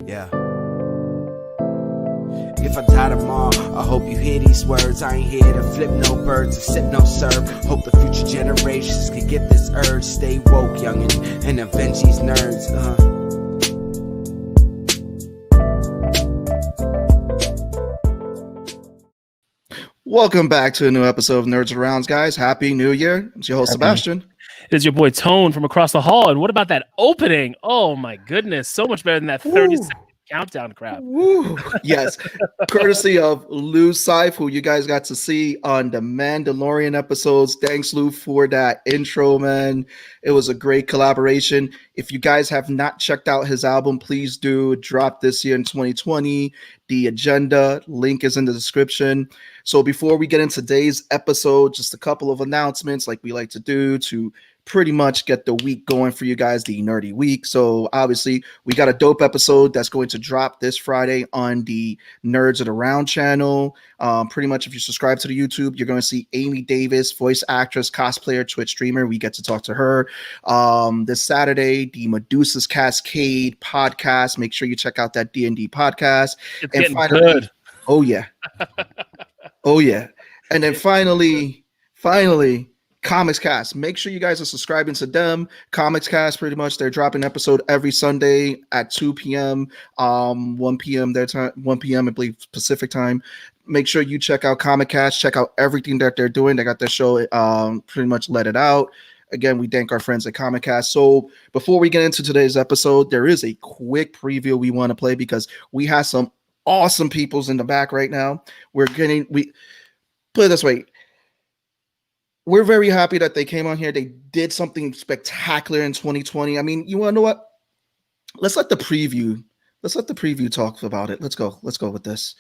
Yeah. If I die tomorrow, I hope you hear these words. I ain't here to flip no birds or sip no syrup. Hope the future generations can get this urge. Stay woke, youngin', and avenge these nerds. Welcome back to a new episode of Nerds Arounds, guys. Happy New Year. It's your host, Sebastian. It is your boy Tone from across the hall. And what about that opening? Oh my goodness, so much better than that 30-second countdown crap. Woo. Yes, courtesy of LuCyph, who you guys got to see on the Mandalorian episodes. Thanks, Lou, for that intro, man. It was a great collaboration. If you guys have not checked out his album, please do. Drop this year in 2020. The agenda link is in the description. So before we get into today's episode, just a couple of announcements like we like to do to pretty much get the week going for you guys, the nerdy week. So obviously we got a dope episode that's going to drop this Friday on the Nerds Around channel. Pretty much if you subscribe to the YouTube, you're going to see Amy Davis, voice actress, cosplayer, Twitch streamer. We get to talk to her. This Saturday, the Medusa's Cascade podcast. Make sure you check out that D&D podcast. It's and getting finally, good. Oh yeah. Oh yeah. And then finally, Comics Cast. Make sure you guys are subscribing to them. Comics Cast, pretty much, they're dropping an episode every Sunday at 2 p.m. 1 p.m. their time, 1 p.m. I believe Pacific time. Make sure you check out Comic Cast. Check out everything that they're doing. They got their show pretty much let it out. Again, we thank our friends at Comic Cast. So before we get into today's episode, there is a quick preview we want to play because we have some awesome peoples in the back right now. We put it this way. We're very happy that they came on here. They did something spectacular in 2020. I mean, you want to know what? Let's let the preview talk about it. Let's go with this.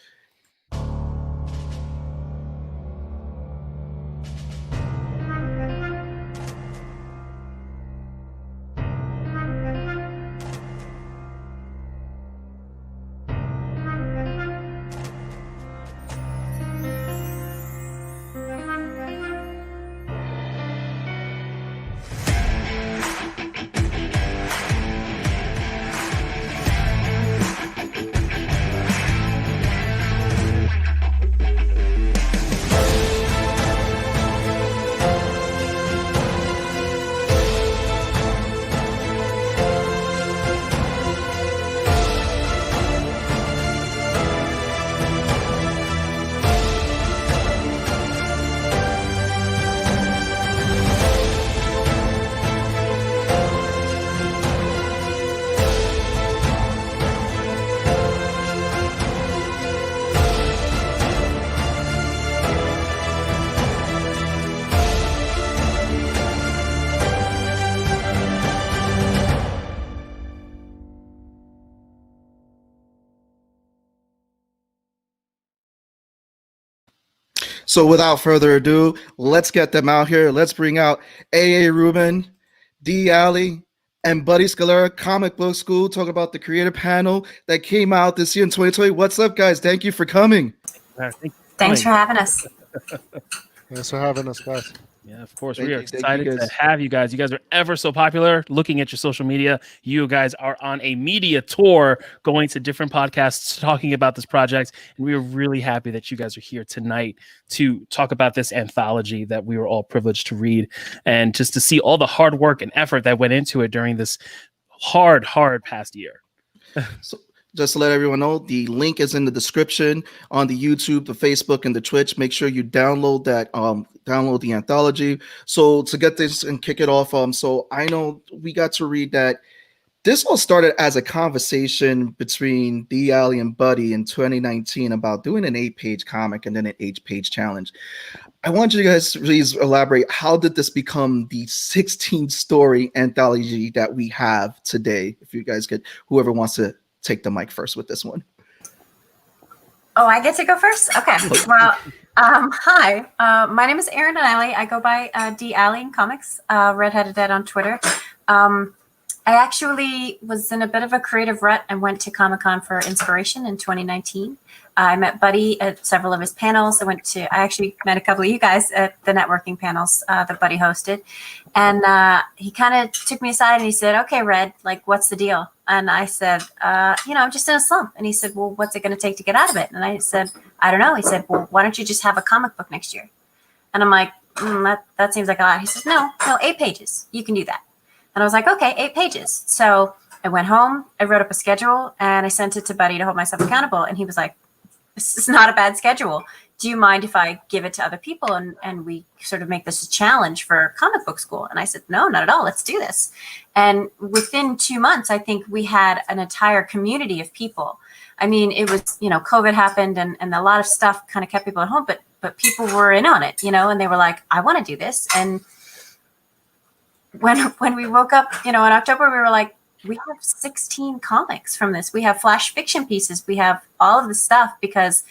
So without further ado, let's get them out here. Let's bring out AA Rubin, D. Alley, and Buddy Scalera, Comic Book School, talk about the creator panel that came out this year in 2020. What's up, guys? Thank you for coming. Thanks for having us. Thanks for having us, guys. Yeah, of course. We are excited to have you guys. You guys are ever so popular. Looking at your social media, you guys are on a media tour going to different podcasts talking about this project. And we are really happy that you guys are here tonight to talk about this anthology that we were all privileged to read and just to see all the hard work and effort that went into it during this hard past year. So just to let everyone know, the link is in the description on the YouTube, the Facebook, and the Twitch. Make sure you download that, download the anthology. So to get this and kick it off, so I know we got to read that this all started as a conversation between D. Alley and Buddy in 2019 about doing an 8-page comic and then an 8-page challenge. I want you guys to please elaborate. How did this become the 16-story anthology that we have today? If you guys could, whoever wants to take the mic first with this one. Oh, I get to go first? Okay. Well, hi. My name is Erin Donnalley. I go by D. Alley in comics, Redheaded Dead on Twitter. I actually was in a bit of a creative rut and went to Comic-Con for inspiration in 2019. I met Buddy at several of his panels. I actually met a couple of you guys at the networking panels that Buddy hosted. And he kind of took me aside and he said, okay, Red, like, what's the deal? And I said, I'm just in a slump. And he said, well, what's it going to take to get out of it? And I said, I don't know. He said, well, why don't you just have a comic book next year? And I'm like, that seems like a lot. He says, no, 8 pages. You can do that. And I was like, okay, 8 pages. So I went home, I wrote up a schedule, and I sent it to Buddy to hold myself accountable. And he was like, this is not a bad schedule. Do you mind if I give it to other people and we sort of make this a challenge for comic book school? And I said, no, not at all. Let's do this. And within 2 months, I think we had an entire community of people. I mean, it was, COVID happened and a lot of stuff kind of kept people at home, but people were in on it, and they were like, I want to do this. And when we woke up, in October, we were like, we have 16 comics from this. We have flash fiction pieces. We have all of the stuff because,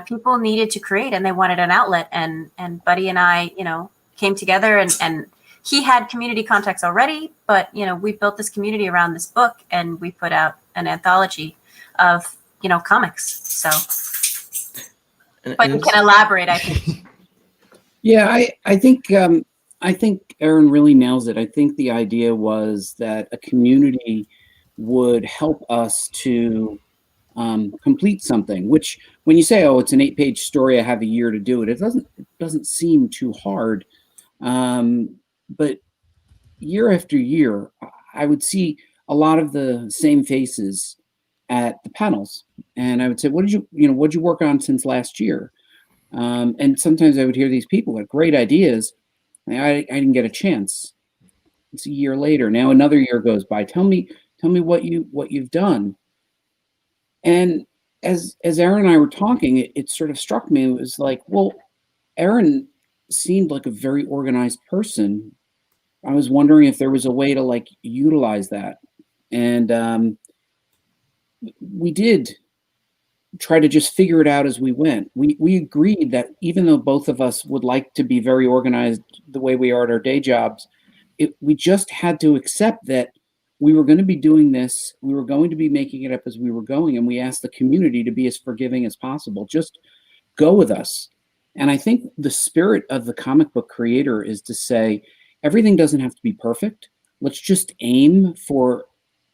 people needed to create and they wanted an outlet. And Buddy and I, came together and he had community contacts already, but, we built this community around this book and we put out an anthology of, comics. So, but you can elaborate, I think. Yeah, I think Erin really nails it. I think the idea was that a community would help us to complete something, which when you say, oh, it's an 8-page story, I have a year to do it, it doesn't seem too hard. But year after year, I would see a lot of the same faces at the panels. And I would say, what'd you work on since last year? And sometimes I would hear these people with great ideas. I didn't get a chance. It's a year later. Now another year goes by. Tell me what you've done. And as Erin and I were talking, it sort of struck me. It was like, well, Erin seemed like a very organized person. I was wondering if there was a way to utilize that. And we did try to just figure it out as we went. We agreed that even though both of us would like to be very organized the way we are at our day jobs, we just had to accept that we were going to be doing this. We were going to be making it up as we were going. And we asked the community to be as forgiving as possible. Just go with us. And I think the spirit of the comic book creator is to say, everything doesn't have to be perfect. Let's just aim for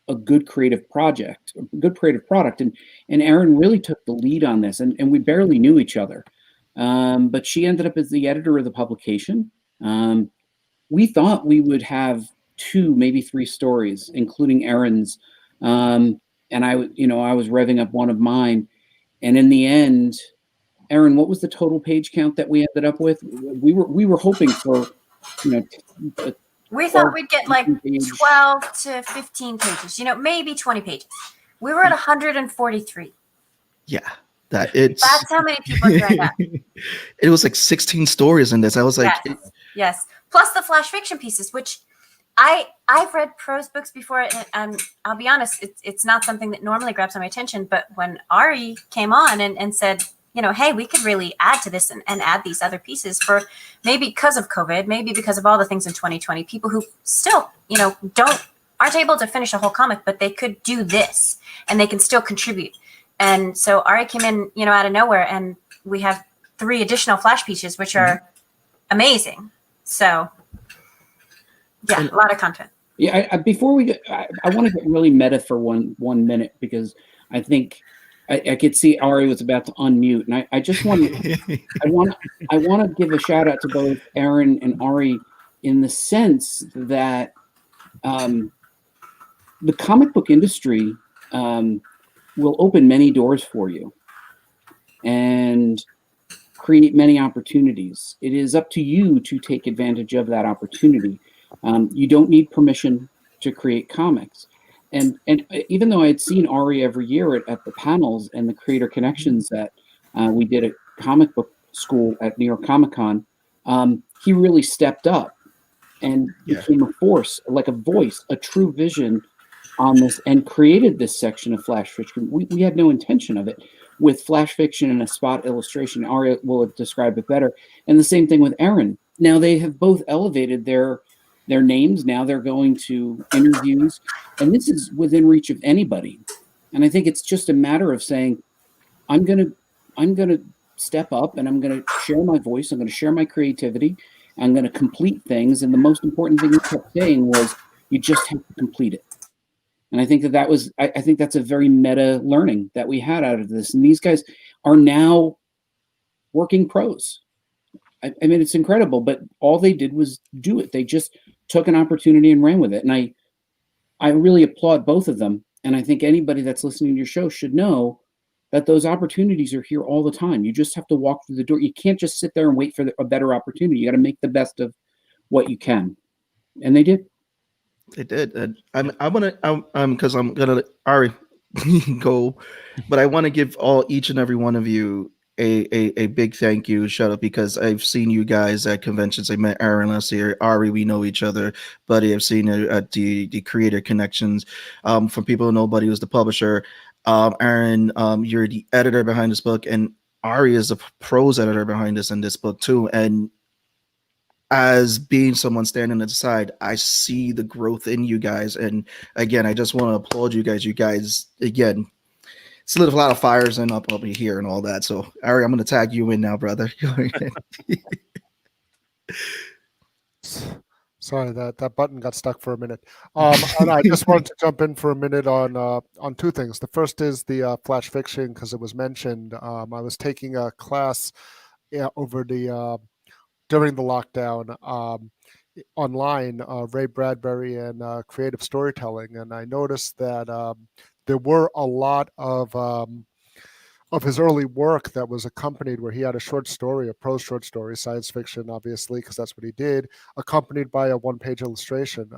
a good creative project, a good creative product. And Erin really took the lead on this, and we barely knew each other. But she ended up as the editor of the publication. We thought we would have 2, maybe 3 stories, including Erin's. And I was revving up one of mine. And in the end, Erin, what was the total page count that we ended up with? We were hoping for, we thought we'd get 12 to 15 pages, maybe 20 pages. We were at 143. Yeah, that's how many people joined that. It was 16 stories in this. I was like, yes. Plus the flash fiction pieces, which I've read prose books before, and I'll be honest, it's not something that normally grabs my attention. But when Ari came on and said, hey, we could really add to this and add these other pieces for maybe because of COVID, maybe because of all the things in 2020, people who still, aren't able to finish a whole comic, but they could do this and they can still contribute. And so Ari came in, out of nowhere, and we have 3 additional flash pieces, which are amazing. So yeah, a lot of content. Yeah. Before we get, I want to get really meta for one minute, because I think I could see Ari was about to unmute, and I just want to give a shout out to both Erin and Ari in the sense that the comic book industry will open many doors for you and create many opportunities. It is up to you to take advantage of that opportunity. You don't need permission to create comics. And even though I had seen Ari every year at the panels and the creator connections that we did at comic book school at New York Comic Con, he really stepped up and became a force, like a voice, a true vision on this, and created this section of flash fiction. We had no intention of it, with flash fiction and a spot illustration. Ari will describe it better. And the same thing with Erin. Now they have both elevated their names. Now they're going to interviews, and this is within reach of anybody. And I think it's just a matter of saying, I'm gonna step up, and I'm gonna share my voice. I'm gonna share my creativity. I'm gonna complete things. And the most important thing he kept saying was, you just have to complete it. And I think that was, I think that's a very meta learning that we had out of this. And these guys are now working pros. I mean, it's incredible, but all they did was do it. They just took an opportunity and ran with it. And I really applaud both of them. And I think anybody that's listening to your show should know that those opportunities are here all the time. You just have to walk through the door. You can't just sit there and wait for a better opportunity. You got to make the best of what you can. And they did. They did. And I want to, because I'm gonna Ari go, but I want to give each and every one of you a big thank you, shout out, because I've seen you guys at conventions. I met Erin last year. Ari, we know each other. Buddy, I've seen you at the Creator Connections. For people who know, Buddy was the publisher. Erin, you're the editor behind this book, and Ari is the prose editor behind this book too. And as being someone standing at the side, I see the growth in you guys. And again, I just want to applaud you guys. You guys, again, it's lit a lot of fires and up here and all that. So, Ari, I'm going to tag you in now, brother. Sorry, that button got stuck for a minute. And I just wanted to jump in for a minute on two things. The first is the flash fiction, because it was mentioned. I was taking a class over during the lockdown online, Ray Bradbury and creative storytelling, and I noticed that there were a lot of his early work that was accompanied, where he had a short story, a prose short story, science fiction, obviously, because that's what he did, accompanied by a one-page illustration.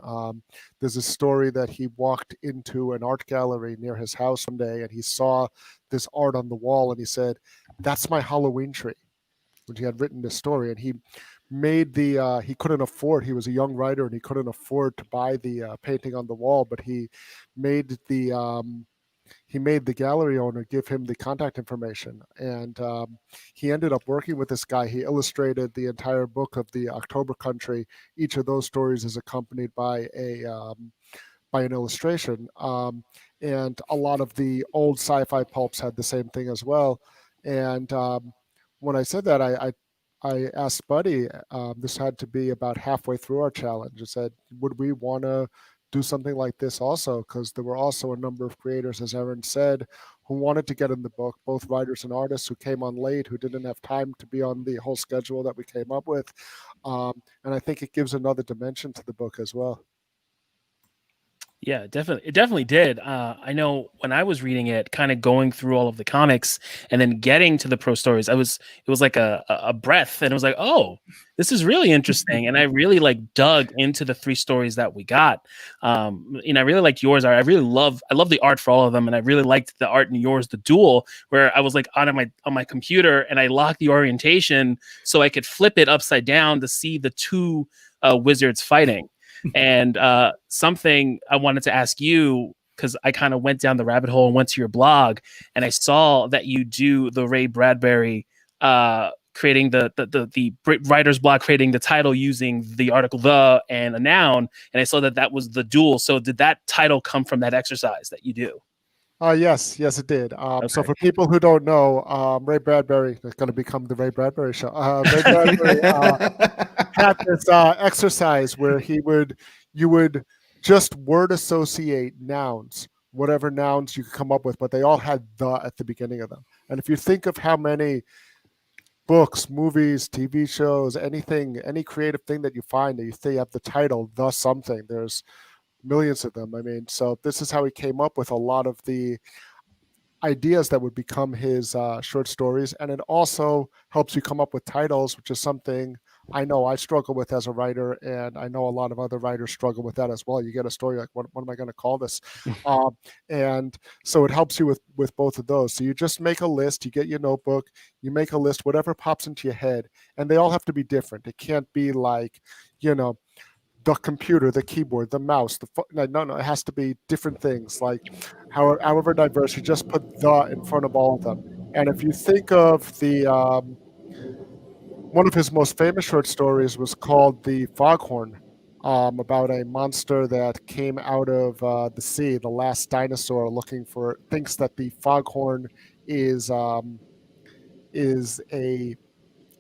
There's a story that he walked into an art gallery near his house one day, and he saw this art on the wall, and he said, "That's my Halloween tree," when he had written this story. And he made he couldn't afford, he was a young writer, and he couldn't afford to buy the painting on the wall, but he made the gallery owner give him the contact information, and he ended up working with this guy. He illustrated the entire book of the October Country. Each of those stories is accompanied by an illustration, and a lot of the old sci-fi pulps had the same thing as well. And when I said that, I asked Buddy, this had to be about halfway through our challenge. I said, would we want to do something like this also? Because there were also a number of creators, as Erin said, who wanted to get in the book, both writers and artists who came on late, who didn't have time to be on the whole schedule that we came up with. And I think it gives another dimension to the book as well. Yeah, definitely. It definitely did. I know when I was reading it, kind of going through all of the comics and then getting to the pro stories, it was like a breath, and it was like, oh, this is really interesting. And I really dug into the 3 stories that we got. And I really liked yours. I love the art for all of them. And I really liked the art in yours, the duel, where I was on my computer and I locked the orientation so I could flip it upside down to see the 2 wizards fighting. And something I wanted to ask you, because I kind of went down the rabbit hole and went to your blog, and I saw that you do the Ray Bradbury creating the writer's block, creating the title using the article "the" and a noun, and I saw that was the duel. So did that title come from that exercise that you do? Yes, it did. Okay. So for people who don't know, Ray Bradbury is going to become the Ray Bradbury show. Ray Bradbury had this exercise where you would just word associate nouns, whatever nouns you could come up with, but they all had "the" at the beginning of them. And if you think of how many books, movies, TV shows, anything, any creative thing that you find that you have the title "the" something, there's millions of them. I mean, so this is how he came up with a lot of the ideas that would become his short stories. And it also helps you come up with titles, which is something I know I struggle with as a writer, and I know a lot of other writers struggle with that as well. You get a story like, what am I going to call this? And so it helps you with both of those. So you just make a list, you get your notebook, you make a list, whatever pops into your head, and they all have to be different. It can't be like, the computer, the keyboard, the mouse, no, it has to be different things, like however diverse. You just put "the" in front of all of them. And if you think of the one of his most famous short stories was called The Foghorn, about a monster that came out of the sea, the last dinosaur thinks that the foghorn is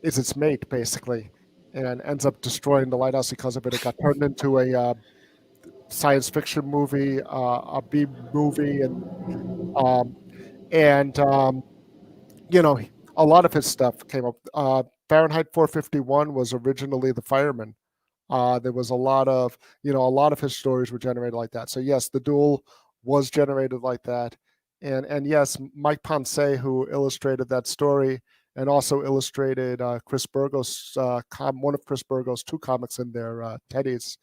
its mate, basically, and ends up destroying the lighthouse because of it. It got turned into science fiction movie, a B movie, and a lot of his stuff came up. Fahrenheit 451 was originally The Fireman. There was a lot of his stories were generated like that. So yes, The Duel was generated like that. And yes, Mike Ponce, who illustrated that story and also illustrated Chris Burgos, one of Chris Burgos' 2 comics in there, Teddy's.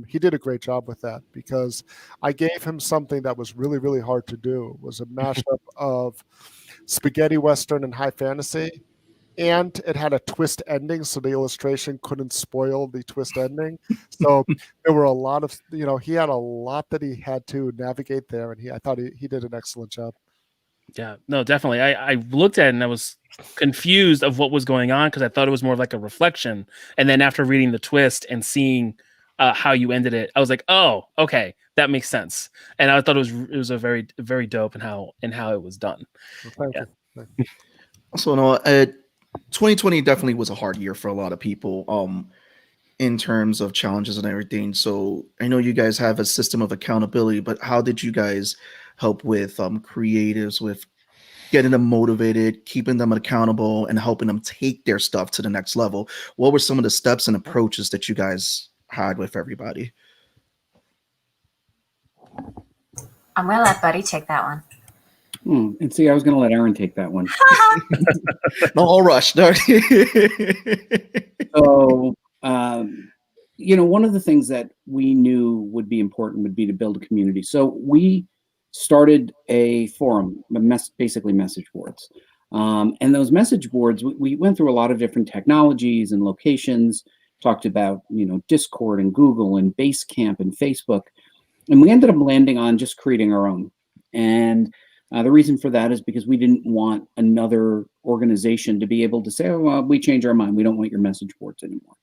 He did a great job with that because I gave him something that was really, really hard to do. It was a mashup of spaghetti western and high fantasy, and it had a twist ending, so the illustration couldn't spoil the twist ending. So there were a lot of, he had a lot that he had to navigate there, and I thought he did an excellent job. Yeah, no, definitely. I looked at it and I was confused of what was going on because I thought it was more of like a reflection. And then after reading the twist and seeing how you ended it, I was like, oh, okay, that makes sense. And I thought it was a very, very dope and how it was done. Well, thank you. Also, 2020 definitely was a hard year for a lot of people in terms of challenges and everything. So I know you guys have a system of accountability, but how did you guys help with creatives with getting them motivated, keeping them accountable, and helping them take their stuff to the next level? What were some of the steps and approaches that you guys had with everybody? I'm going to let Buddy take that one. And see, I was going to let Erin take that one. No, all rush. No. So, one of the things that we knew would be important would be to build a community. So we started a forum, basically message boards. And those message boards, we went through a lot of different technologies and locations, talked about, Discord and Google and Basecamp and Facebook. And we ended up landing on just creating our own. And the reason for that is because we didn't want another organization to be able to say, oh, well, we changed our mind. We don't want your message boards anymore.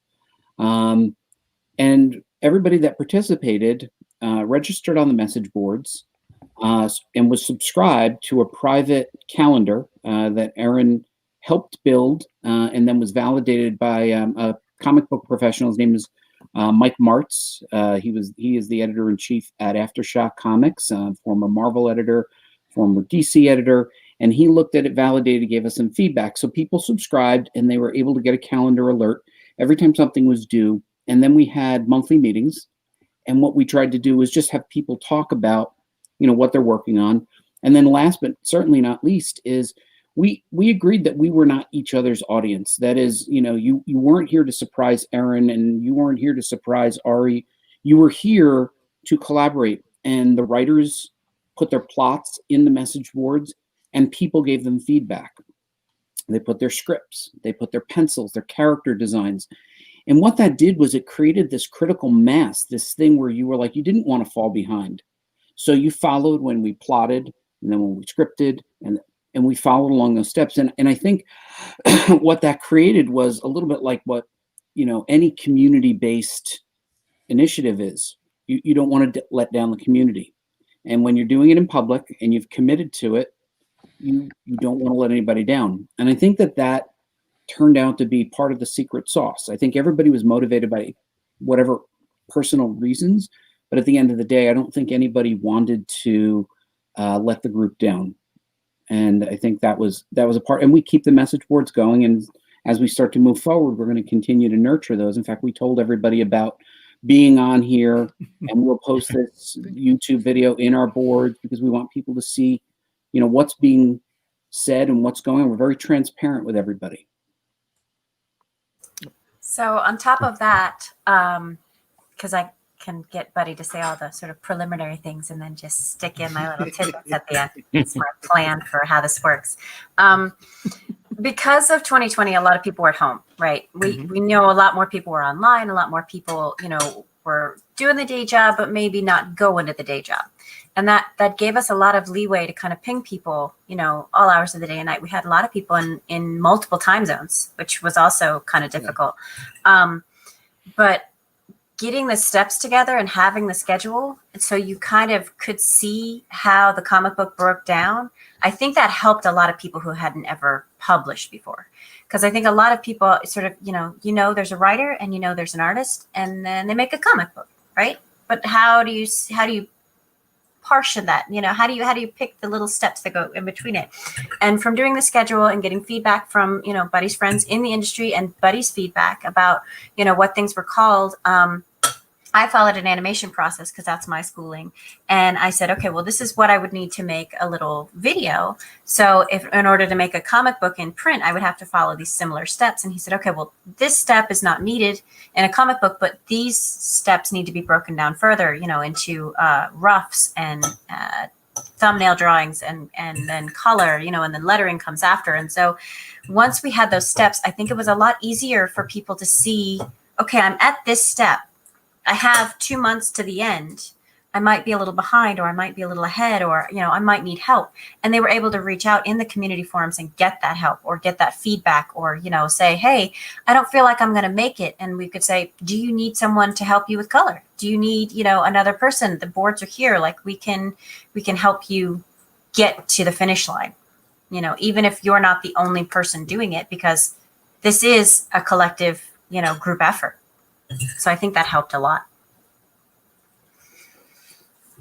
And everybody that participated registered on the message boards and was subscribed to a private calendar that Erin helped build and then was validated by a comic book professional. His name is Mike Martz. He is the editor-in-chief at Aftershock Comics, former Marvel editor, former DC editor, and he looked at it, validated, gave us some feedback. So people subscribed and they were able to get a calendar alert every time something was due. And then we had monthly meetings. And what we tried to do was just have people talk about, what they're working on. And then last but certainly not least is we agreed that we were not each other's audience. That is, you weren't here to surprise Erin and you weren't here to surprise Ari. You were here to collaborate. And the writers put their plots in the message boards and people gave them feedback. They put their scripts, they put their pencils, their character designs. And what that did was it created this critical mass, this thing where you were like, you didn't want to fall behind. So you followed when we plotted and then when we scripted and we followed along those steps. And I think what that created was a little bit like what, any community-based initiative is. You don't want to let down the community. And when you're doing it in public and you've committed to it, you don't want to let anybody down. And I think that turned out to be part of the secret sauce. I think everybody was motivated by whatever personal reasons, but at the end of the day, I don't think anybody wanted to let the group down. And I think that was a part, and we keep the message boards going. And as we start to move forward, we're going to continue to nurture those. In fact, we told everybody about being on here, and we'll post this YouTube video in our boards because we want people to see, what's being said and what's going on. We're very transparent with everybody. So on top of that, because I can get Buddy to say all the sort of preliminary things and then just stick in my little tidbits at the end. It's my plan for how this works. Because of 2020, a lot of people were at home, right? We know a lot more people were online, a lot more people, were doing the day job, but maybe not going to the day job. And that gave us a lot of leeway to kind of ping people, all hours of the day and night. We had a lot of people in multiple time zones, which was also kind of difficult. But getting the steps together and having the schedule, so you kind of could see how the comic book broke down, I think that helped a lot of people who hadn't ever published before. Because I think a lot of people sort of, there's a writer and there's an artist, and then they make a comic book, right? but how do you portion that? How do you pick the little steps that go in between it? And from doing the schedule and getting feedback from, Buddy's friends in the industry and Buddy's feedback about, what things were called, I followed an animation process because that's my schooling. And I said, okay, well, this is what I would need to make a little video. So if in order to make a comic book in print, I would have to follow these similar steps. And he said, okay, well, this step is not needed in a comic book, but these steps need to be broken down further, into roughs and thumbnail drawings and then color, and then lettering comes after. And so once we had those steps, I think it was a lot easier for people to see, okay, I'm at this step. I have 2 months to the end. I might be a little behind, or I might be a little ahead, or, I might need help. And they were able to reach out in the community forums and get that help or get that feedback, or, say, hey, I don't feel like I'm going to make it. And we could say, do you need someone to help you with color? Do you need, another person? The boards are here. Like we can help you get to the finish line, even if you're not the only person doing it, because this is a collective, group effort. So I think that helped a lot.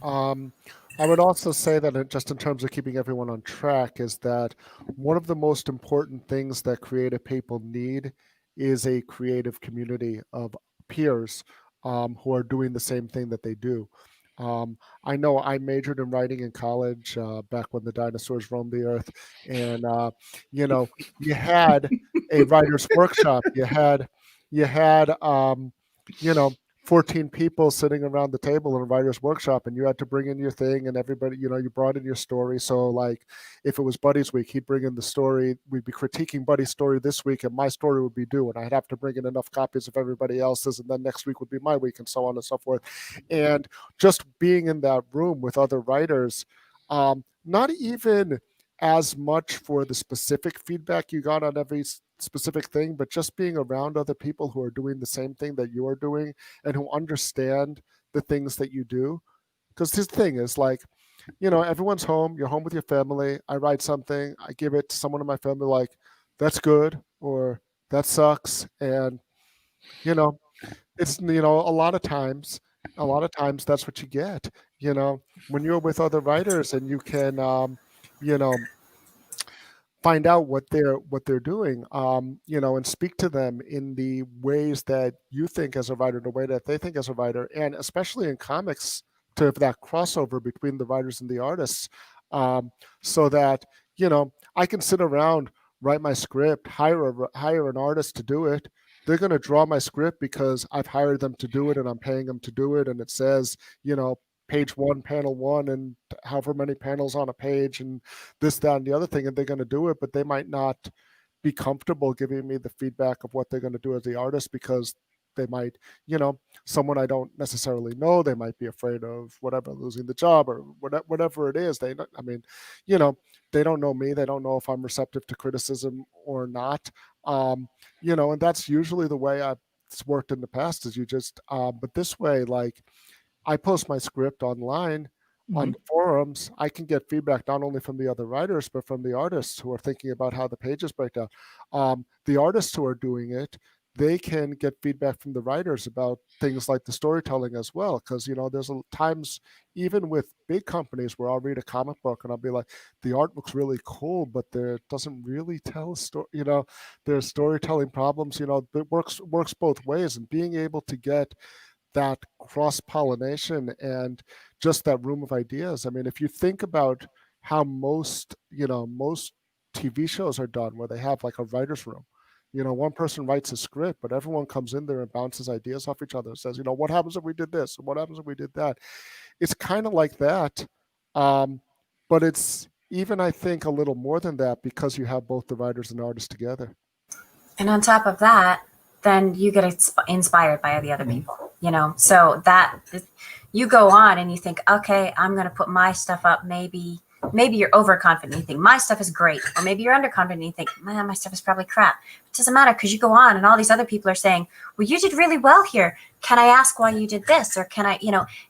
I would also say that just in terms of keeping everyone on track is that one of the most important things that creative people need is a creative community of peers who are doing the same thing that they do. I know I majored in writing in college back when the dinosaurs roamed the earth, and you had a writer's workshop. You had 14 people sitting around the table in a writer's workshop, and you had to bring in your thing, and everybody, you brought in your story. So like if it was Buddy's week, he'd bring in the story. We'd be critiquing Buddy's story this week, and my story would be due, and I'd have to bring in enough copies of everybody else's, and then next week would be my week, and so on and so forth. And just being in that room with other writers, not even as much for the specific feedback you got on every specific thing, but just being around other people who are doing the same thing that you are doing and who understand the things that you do. Because this thing is like, everyone's home, you're home with your family. I write something, I give it to someone in my family, like, that's good, or that sucks. And, it's, a lot of times that's what you get, when you're with other writers and you can, find out what they're doing, and speak to them in the ways that you think as a writer, the way that they think as a writer, and especially in comics, to have that crossover between the writers and the artists, so that I can sit around, write my script, hire an artist to do it. They're going to draw my script because I've hired them to do it, and I'm paying them to do it, and it says page 1, panel 1, and however many panels on a page, and this, that, and the other thing, and they're going to do it, but they might not be comfortable giving me the feedback of what they're going to do as the artist, because they might, someone I don't necessarily know, they might be afraid of whatever, losing the job or whatever it is. They don't know me. They don't know if I'm receptive to criticism or not. And that's usually the way it's worked in the past, is you just, but this way, like, I post my script online on the forums. I can get feedback not only from the other writers, but from the artists who are thinking about how the pages break down. The artists who are doing it, they can get feedback from the writers about things like the storytelling as well. Because, there's times, even with big companies, where I'll read a comic book and I'll be like, the art looks really cool, but it doesn't really tell a story. There's storytelling problems. It works both ways, and being able to get that cross-pollination and just that room of ideas. I mean, if you think about how most TV shows are done, where they have like a writer's room, one person writes a script, but everyone comes in there and bounces ideas off each other and says, what happens if we did this? And what happens if we did that? It's kind of like that. But it's even, I think, a little more than that, because you have both the writers and artists together. And on top of that, then you get inspired by the other people, so that you go on and you think, okay, I'm going to put my stuff up. Maybe you're overconfident. You think my stuff is great, or maybe you're underconfident. And you think, man, my stuff is probably crap. It doesn't matter, because you go on and all these other people are saying, well, you did really well here. Can I ask why you did this? Or can I,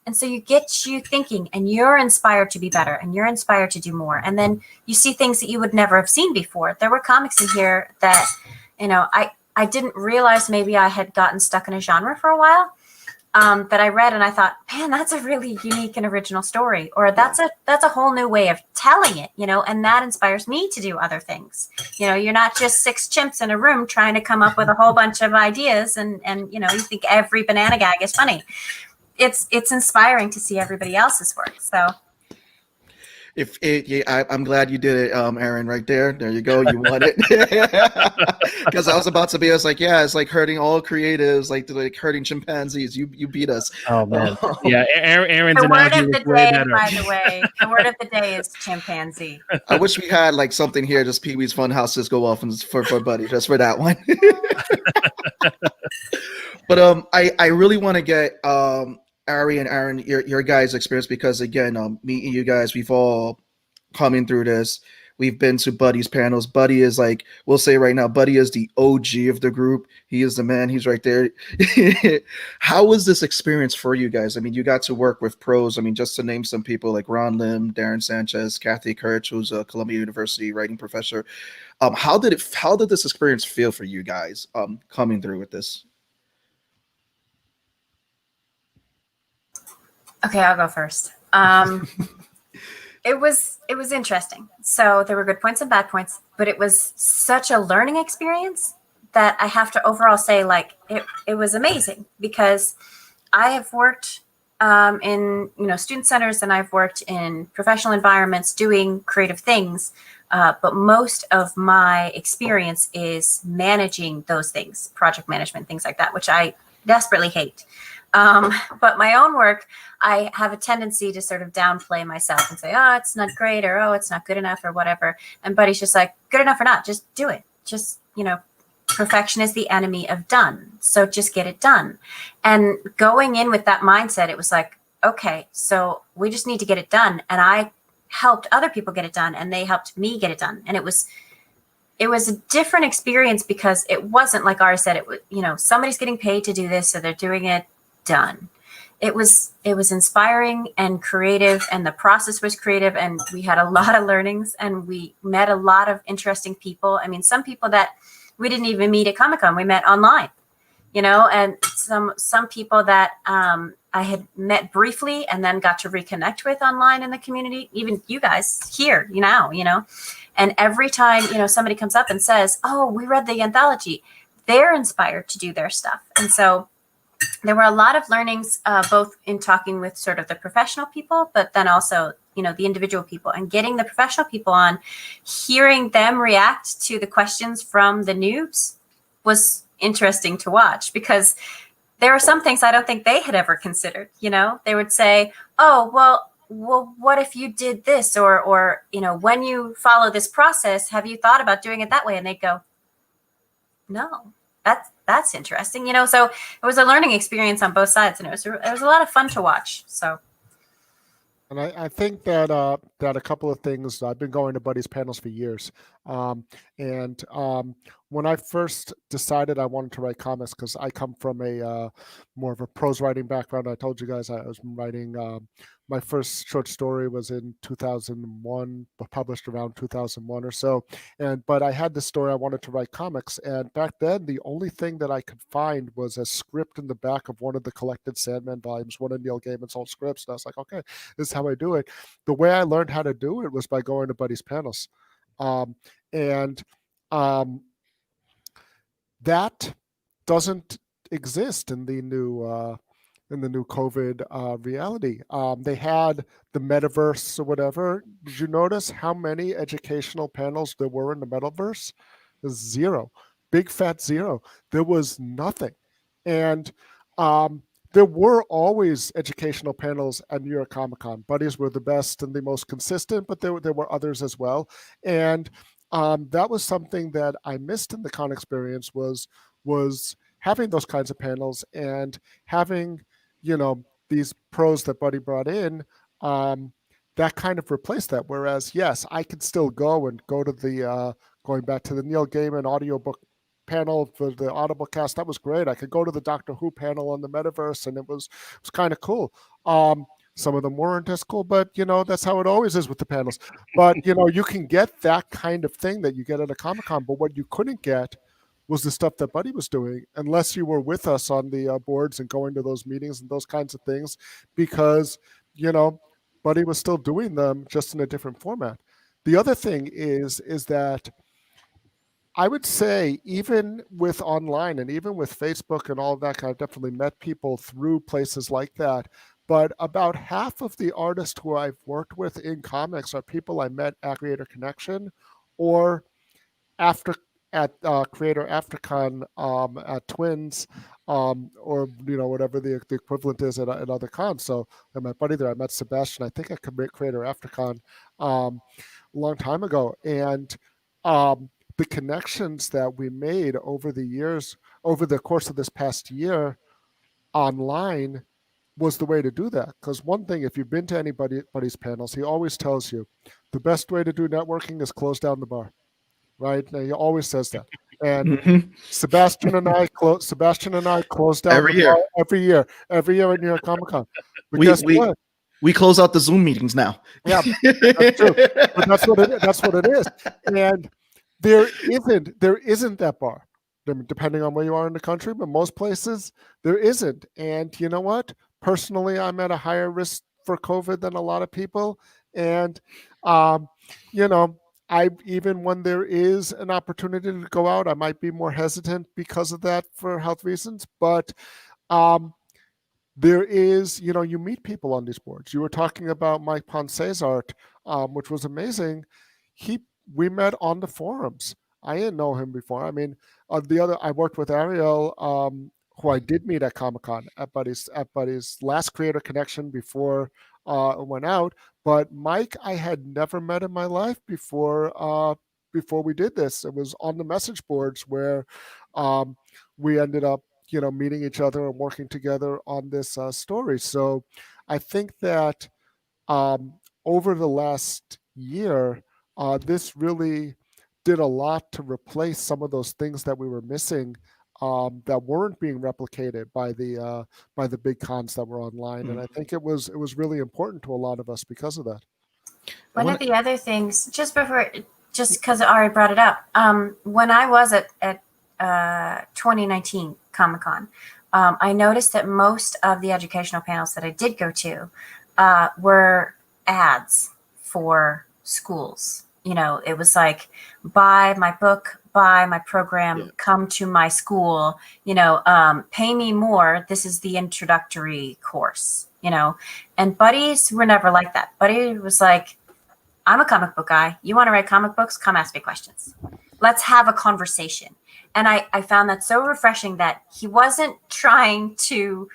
and so you get you thinking, and you're inspired to be better, and you're inspired to do more. And then you see things that you would never have seen before. There were comics in here that, I didn't realize maybe I had gotten stuck in a genre for a while. that I read and I thought, man, that's a really unique and original story, or that's a whole new way of telling it, and that inspires me to do other things. You're not just 6 chimps in a room trying to come up with a whole bunch of ideas and you think every banana gag is funny. It's inspiring to see everybody else's work. So I'm glad you did it, Erin. Right there you go. You won it. Because I was about to be. I was like, yeah, it's like hurting all creatives, like hurting chimpanzees. You beat us. Oh man, yeah. Erin's the word analogy of the was way day, better. by the way, the word of the day is chimpanzee. I wish we had like something here, just Pee Wee's Funhouse go off and for Buddy, just for that one. But I really want to get Ari and Aaron, your guys' experience, because again, meeting you guys, we've all coming through this. We've been to Buddy's panels. Buddy is like, we'll say right now, Buddy is the OG of the group. He is the man. He's right there. How was this experience for you guys? I mean, you got to work with pros. I mean, just to name some people like Ron Lim, Darren Sanchez, Kathy Kirch, who's a Columbia University writing professor. How did this experience feel for you guys coming through with this? Okay, I'll go first. It was interesting. So there were good points and bad points, but it was such a learning experience that I have to overall say, like, it was amazing, because I have worked in student centers, and I've worked in professional environments doing creative things, but most of my experience is managing those things, project management, things like that, which I desperately hate. But my own work, I have a tendency to sort of downplay myself and say, oh, it's not great, or, oh, it's not good enough, or whatever. And Buddy's just like, good enough or not, just do it. Just, perfection is the enemy of done. So just get it done. And going in with that mindset, it was like, okay, so we just need to get it done. And I helped other people get it done, and they helped me get it done. And it was a different experience, because it wasn't like Ari said, it was, somebody's getting paid to do this, so they're doing it, done. It was inspiring and creative, and the process was creative, and we had a lot of learnings, and we met a lot of interesting people. I mean, some people that we didn't even meet at Comic-Con, we met online, and some people that I had met briefly and then got to reconnect with online in the community, even you guys here, and every time, somebody comes up and says, oh, we read the anthology, they're inspired to do their stuff. And so there were a lot of learnings, both in talking with sort of the professional people, but then also, the individual people, and getting the professional people on, hearing them react to the questions from the noobs was interesting to watch, because there are some things I don't think they had ever considered. They would say, oh, well, what if you did this, or when you follow this process, have you thought about doing it that way? And they'd go, no. That's interesting, so it was a learning experience on both sides, and it was a lot of fun to watch. So, and I think that a couple of things, I've been going to Buddy's panels for years, and when I first decided I wanted to write comics, because I come from a more of a prose writing background. I told you guys I was writing. My first short story was in 2001, published around 2001 or so. But I had this story, I wanted to write comics. And back then, the only thing that I could find was a script in the back of one of the collected Sandman volumes, one of Neil Gaiman's old scripts. And I was like, okay, this is how I do it. The way I learned how to do it was by going to Buddy's panels. That doesn't exist in the new COVID reality. They had the metaverse or whatever. Did you notice how many educational panels there were in the metaverse? Zero. Big fat zero. There was nothing. And there were always educational panels at New York Comic Con. Buddies were the best and the most consistent, but there were others as well. And that was something that I missed in the con experience, was having those kinds of panels and having, these pros that Buddy brought in, that kind of replaced that. Whereas, yes, I could still go to the, going back to the Neil Gaiman audiobook panel for the Audible cast. That was great. I could go to the Doctor Who panel on the metaverse, and it was kind of cool. Some of them weren't as cool, but, that's how it always is with the panels. But, you can get that kind of thing that you get at a Comic-Con, but what you couldn't get was the stuff that Buddy was doing, unless you were with us on the boards and going to those meetings and those kinds of things, because, Buddy was still doing them just in a different format. The other thing is that I would say, even with online and even with Facebook and all of that, I've definitely met people through places like that. But about half of the artists who I've worked with in comics are people I met at Creator Connection or at Creator AfterCon at Twins, or whatever the equivalent is at other cons. So I met Buddy there. I met Sebastian, I think, at Creator AfterCon a long time ago, and the connections that we made over the years, over the course of this past year online, was the way to do that. Because one thing, if you've been to anybody's panels, he always tells you the best way to do networking is close down the bar, right? Now, he always says that. And Sebastian and I close down every the year. bar every year at New York Comic Con. We close out the Zoom meetings now. Yeah, that's true. But that's what it is. And there isn't that bar, depending on where you are in the country, but most places there isn't. And you know what? Personally, I'm at a higher risk for COVID than a lot of people. And, even when there is an opportunity to go out, I might be more hesitant because of that for health reasons. But there is, you meet people on these boards. You were talking about Mike Ponce's art, which was amazing. We met on the forums. I didn't know him before. I mean, I worked with Ariel, who I did meet at Comic-Con at Buddy's last Creator Connection before it went out. But Mike, I had never met in my life before we did this. It was on the message boards where we ended up, meeting each other and working together on this story. So I think that over the last year, this really did a lot to replace some of those things that we were missing, that weren't being replicated by the big cons that were online. Mm-hmm. And I think it was really important to a lot of us because of that. One of the other things, just because Ari brought it up, when I was at 2019 Comic-Con, I noticed that most of the educational panels that I did go to were ads for schools. It was like, buy my book, buy my program, come to my school, pay me more. This is the introductory course, and Buddies were never like that. Buddy was like, I'm a comic book guy. You want to write comic books? Come ask me questions. Let's have a conversation. And I found that so refreshing that he wasn't trying to,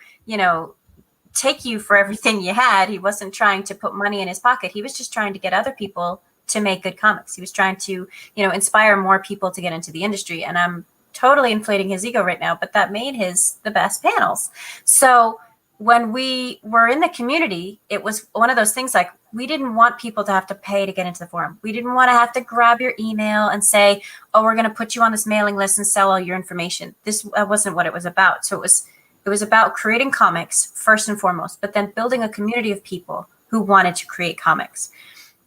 take you for everything you had. He wasn't trying to put money in his pocket. He was just trying to get other people to make good comics. He was trying to, inspire more people to get into the industry. And I'm totally inflating his ego right now, but that made his the best panels. So when we were in the community, it was one of those things like, we didn't want people to have to pay to get into the forum. We didn't want to have to grab your email and say, oh, we're going to put you on this mailing list and sell all your information. This wasn't what it was about. So it was about creating comics first and foremost, but then building a community of people who wanted to create comics.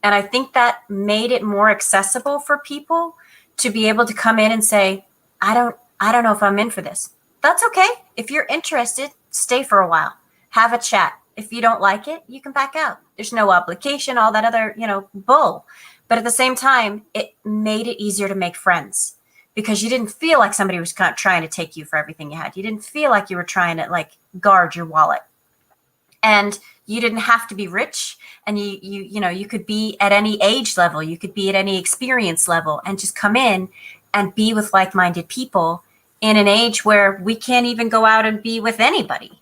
And I think that made it more accessible for people to be able to come in and say, I don't know if I'm in for this. That's okay. If you're interested, stay for a while, have a chat. If you don't like it, you can back out. There's no obligation, all that other, bull. But at the same time, it made it easier to make friends because you didn't feel like somebody was trying to take you for everything you had. You didn't feel like you were trying to guard your wallet. And you didn't have to be rich, and you could be at any age level, you could be at any experience level, and just come in and be with like-minded people in an age where we can't even go out and be with anybody.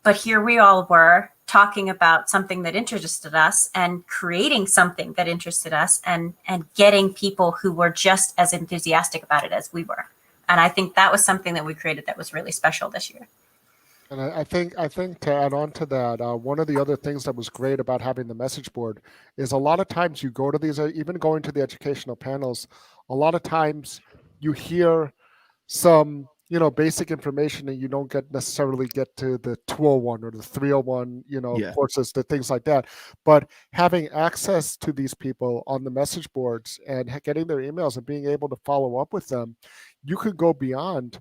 But here we all were talking about something that interested us and creating something that interested us and getting people who were just as enthusiastic about it as we were. And I think that was something that we created that was really special this year. And I think to add on to that, one of the other things that was great about having the message board is a lot of times you go to these, even going to the educational panels, a lot of times you hear some basic information, and you don't necessarily get to the 201 or the 301, courses, the things like that. But having access to these people on the message boards and getting their emails and being able to follow up with them, you could go beyond,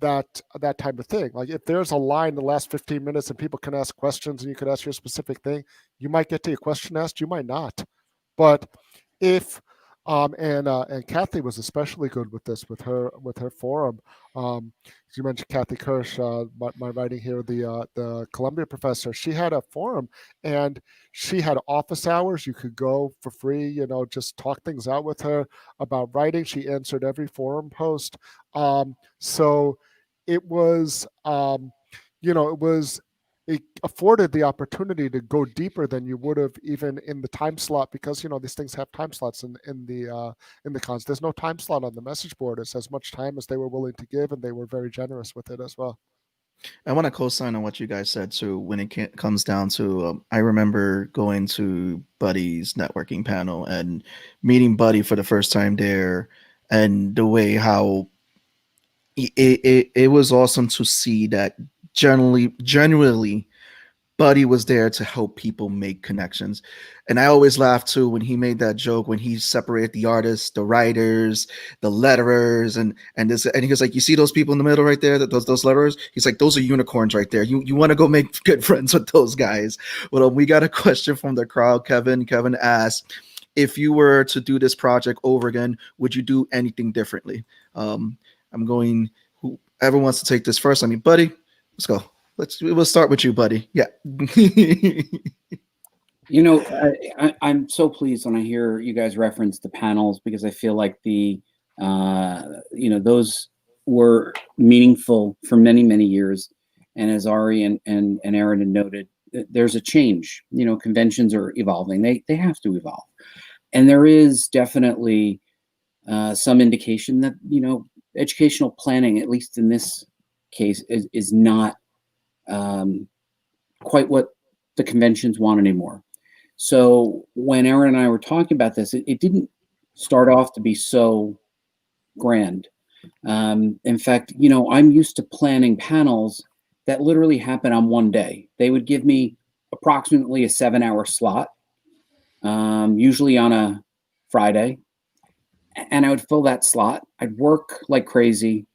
that type of thing. Like if there's a line in the last 15 minutes and people can ask questions and you could ask your specific thing, you might get to your question asked, you might not. But if and Kathy was especially good with this with her forum. You mentioned Kathy Kirsch, my writing here, the Columbia professor. She had a forum and she had office hours. You could go for free, just talk things out with her about writing. She answered every forum post. So it was, it afforded the opportunity to go deeper than you would have even in the time slot, because these things have time slots in the cons. There's no time slot on the message board. It's as much time as they were willing to give, and they were very generous with it as well. I want to co-sign on what you guys said too. When it comes down to, I remember going to Buddy's networking panel and meeting Buddy for the first time there, and the way how it was awesome to see that generally Buddy was there to help people make connections. And I always laugh too when he made that joke when he separated the artists, the writers, the letterers, and he was like, you see those people in the middle right there, those letterers? He's like, those are unicorns right there. You want to go make good friends with those guys. Well, we got a question from the crowd. Kevin asked, if you were to do this project over again, would you do anything differently? Whoever wants to take this first. I mean, Buddy, let's go. We'll start with you, Buddy. Yeah. I'm so pleased when I hear you guys reference the panels, because I feel like those were meaningful for many, many years. And as Ari and Erin had noted, there's a change. Conventions are evolving. They have to evolve. And there is definitely some indication that, educational planning, at least in this case, is not quite what the conventions want anymore. So when Erin and I were talking about this, it didn't start off to be so grand. In fact, I'm used to planning panels that literally happen on one day. They would give me approximately a 7-hour slot, usually on a Friday, and I would fill that slot. I'd work like crazy,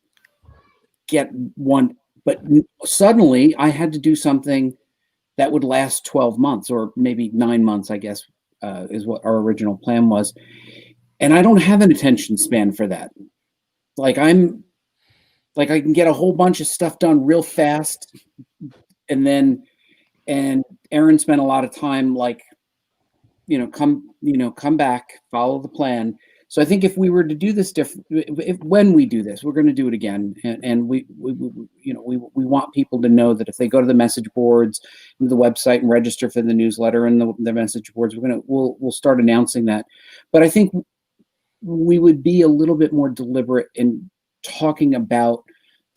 get one, but suddenly I had to do something that would last 12 months or maybe 9 months, I guess, is what our original plan was. And I don't have an attention span for that. I can get a whole bunch of stuff done real fast. And Erin spent a lot of time come back, follow the plan. So I think if we were to do this when we do this, we're going to do it again, and we want people to know that if they go to the message boards and the website and register for the newsletter and the message boards, we'll start announcing that. But I think we would be a little bit more deliberate in talking about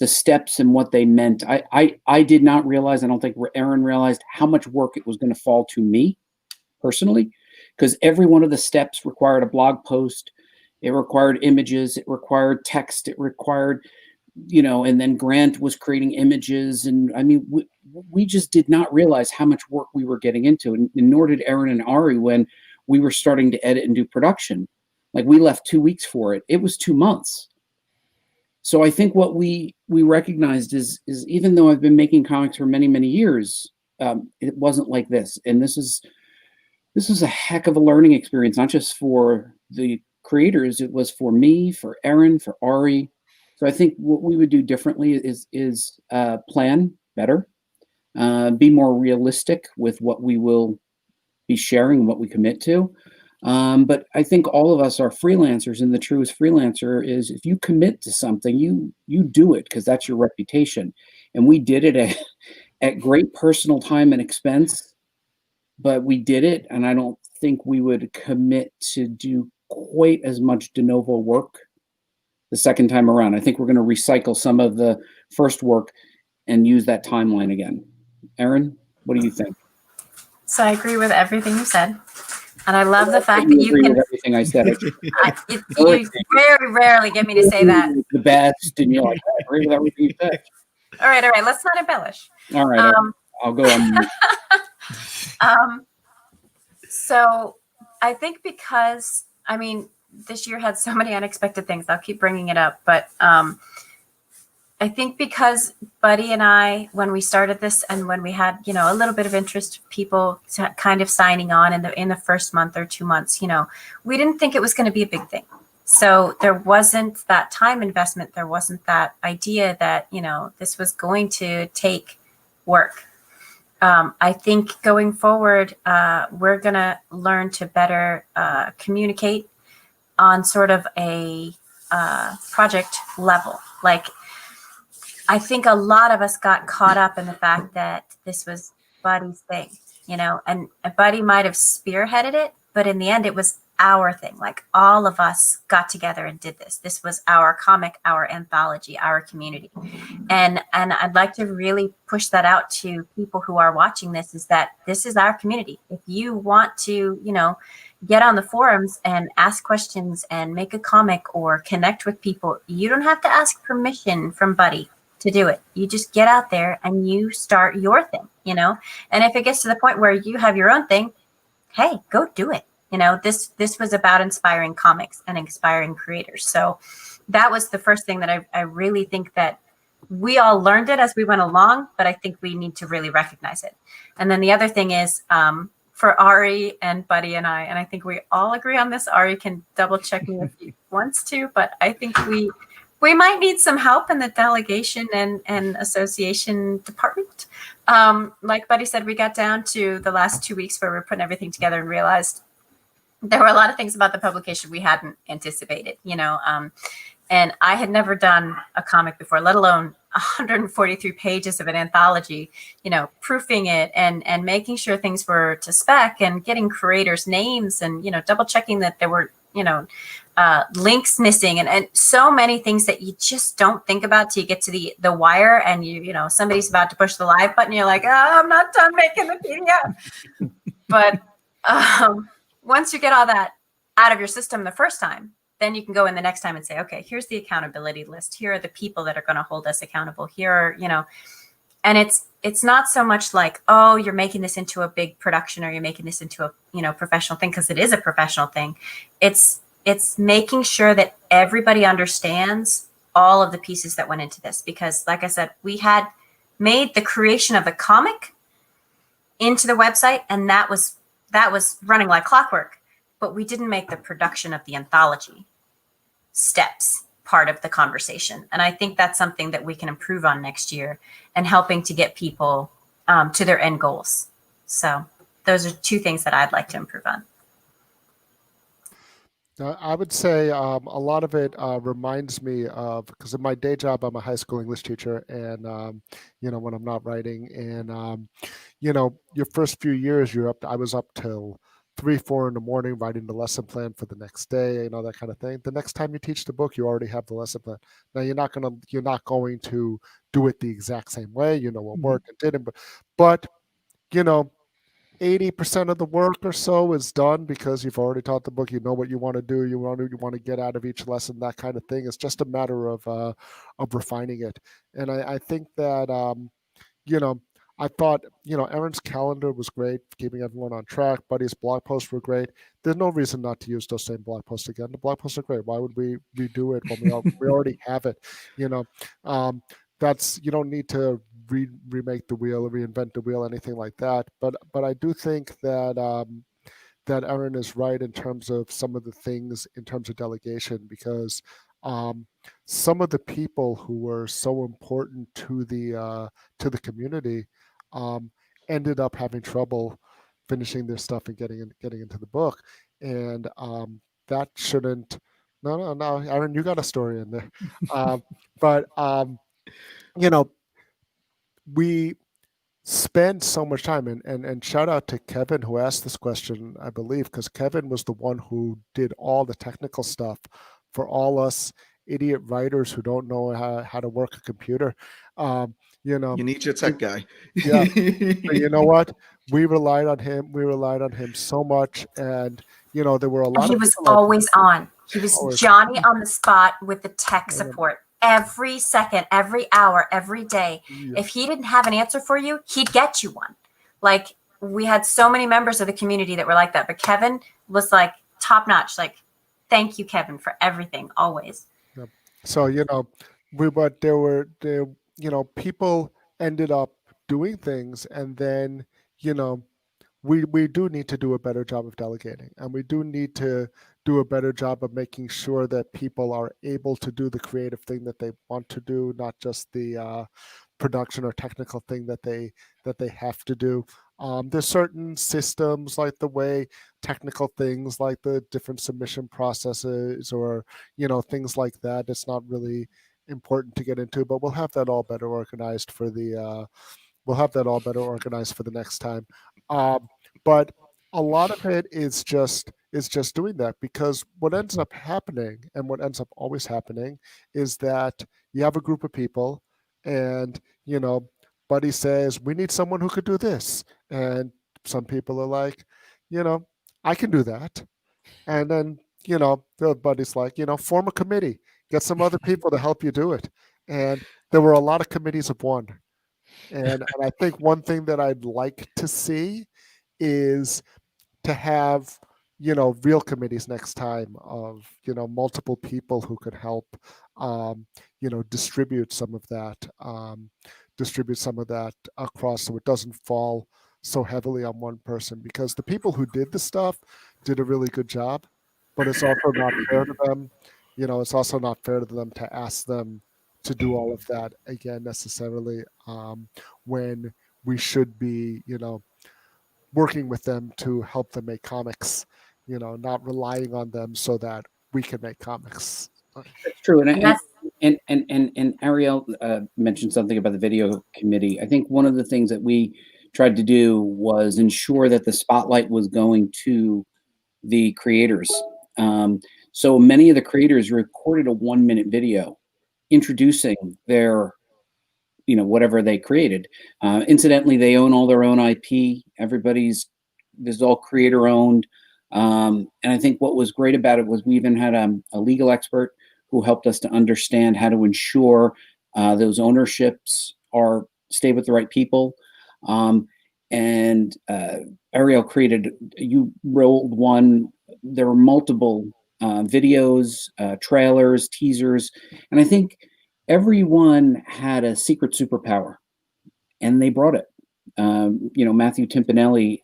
the steps and what they meant. I did not realize, I don't think Erin realized how much work it was going to fall to me personally, because every one of the steps required a blog post. It required images, it required text, it required, and then Grant was creating images. And I mean, we just did not realize how much work we were getting into. And nor did Erin and Ari when we were starting to edit and do production. We left 2 weeks for it. It was 2 months. So I think what we recognized is even though I've been making comics for many, many years, it wasn't like this. And this is a heck of a learning experience, not just for the creators. It was for me, for Erin, for Ari. So I think what we would do differently is plan better, be more realistic with what we will be sharing, what we commit to. But I think all of us are freelancers, and the truest freelancer is if you commit to something, you do it because that's your reputation. And we did it at great personal time and expense, but we did it. And I don't think we would commit to do quite as much de novo work the second time around. I think we're going to recycle some of the first work and use that timeline again. Erin, what do you think? So I agree with everything you said. And I love the fact that you agree can. with everything I said. You very rarely get me to say that. The best, and you're like, I agree with everything you said. All right. Let's not embellish. All right, I'll go on. So I think because, I mean, this year had so many unexpected things. I'll keep bringing it up, but I think because Buddy and I, when we started this and when we had, a little bit of interest, people kind of signing on in the first month or 2 months, we didn't think it was going to be a big thing. So there wasn't that time investment. There wasn't that idea that, this was going to take work. I think going forward, we're going to learn to better communicate on sort of a project level. Like, I think a lot of us got caught up in the fact that this was Buddy's thing, and Buddy might have spearheaded it, but in the end, it was our thing. Like, all of us got together and did this. This was our comic, our anthology, our community. And I'd like to really push that out to people who are watching this, is that this is our community. If you want to, get on the forums and ask questions and make a comic or connect with people, you don't have to ask permission from Buddy to do it. You just get out there and you start your thing, and if it gets to the point where you have your own thing, hey, go do it. This was about inspiring comics and inspiring creators. So that was the first thing that I really think that we all learned it as we went along, but I think we need to really recognize it. And then the other thing is, for Ari and Buddy and I think we all agree on this. Ari can double check me if he wants to, but I think we might need some help in the delegation and association department. Like Buddy said, we got down to the last 2 weeks where we're putting everything together and realized there were a lot of things about the publication we hadn't anticipated, and I had never done a comic before, let alone 143 pages of an anthology, proofing it and making sure things were to spec and getting creators' names and, double checking that there were, links missing and so many things that you just don't think about till you get to the wire and somebody's about to push the live button. You're like, oh, I'm not done making the PDF. But once you get all that out of your system the first time, then you can go in the next time and say, okay, here's the accountability list. Here are the people that are going to hold us accountable. Here are, and it's not so much like, oh, you're making this into a big production or you're making this into a, professional thing, because it is a professional thing. It's making sure that everybody understands all of the pieces that went into this. Because like I said, we had made the creation of the comic into the website, and that was running like clockwork, but we didn't make the production of the anthology steps part of the conversation. And I think that's something that we can improve on next year and helping to get people to their end goals. So those are two things that I'd like to improve on. I would say a lot of it reminds me of, because in my day job, I'm a high school English teacher, and when I'm not writing, and your first few years, I was up till 3-4 in the morning writing the lesson plan for the next day, that kind of thing. The next time you teach the book, you already have the lesson plan. Now you're not going to do it the exact same way. What worked and didn't, but 80% of the work or so is done because you've already taught the book. You know what you want to do. You want to get out of each lesson, that kind of thing. It's just a matter of refining it. And I think that I thought Erin's calendar was great, keeping everyone on track. Buddy's blog posts were great. There's no reason not to use those same blog posts again. The blog posts are great. Why would we redo it when we already have it? That's, you don't need to remake the wheel or reinvent the wheel, anything like that. But I do think that that Erin is right in terms of some of the things in terms of delegation, because some of the people who were so important to the community ended up having trouble finishing their stuff and getting into the book, and that shouldn't. No, Erin, you got a story in there, but we spend so much time, and shout out to Kevin who asked this question, I believe, because Kevin was the one who did all the technical stuff for all us idiot writers who don't know how to work a computer. You know, you need your tech guy. Yeah. But you know what? We relied on him. We relied on him so much, and there were a lot He of was people always on. He was Always. Johnny on the spot with the tech support every second, every hour, every day. Yeah. If he didn't have an answer for you, he'd get you one. Like, we had so many members of the community that were like that, but Kevin was like top notch. Like, thank you, Kevin, for everything, always. Yep. So but people ended up doing things, and then we do need to do a better job of delegating, and we do need to do a better job of making sure that people are able to do the creative thing that they want to do, not just the production or technical thing that they have to do. There's certain systems, like the way technical things like the different submission processes or things like that. It's not really important to get into, but we'll have that all better organized for the next time. But a lot of it is just doing that, because what ends up happening, and what ends up always happening, is that you have a group of people, and Buddy says, we need someone who could do this, and some people are like, I can do that, and then the Buddy's like, form a committee, get some other people to help you do it, and there were a lot of committees of one. And I think one thing that I'd like to see is to have, real committees next time of, multiple people who could help, distribute some of that across, so it doesn't fall so heavily on one person, because the people who did the stuff did a really good job, but it's also not fair to them. It's also not fair to them to ask them to do all of that again necessarily, when we should be, working with them to help them make comics, not relying on them so that we can make comics. That's true. And Ariel mentioned something about the video committee. I think one of the things that we tried to do was ensure that the spotlight was going to the creators. So many of the creators recorded a 1-minute video introducing their whatever they created. Incidentally, they own all their own IP. This is all creator owned. And I think what was great about it was we even had a legal expert who helped us to understand how to ensure those ownerships stay with the right people. And Ariel you rolled one. There were multiple videos, trailers, teasers, and I think everyone had a secret superpower, and they brought it. Matthew Timpanelli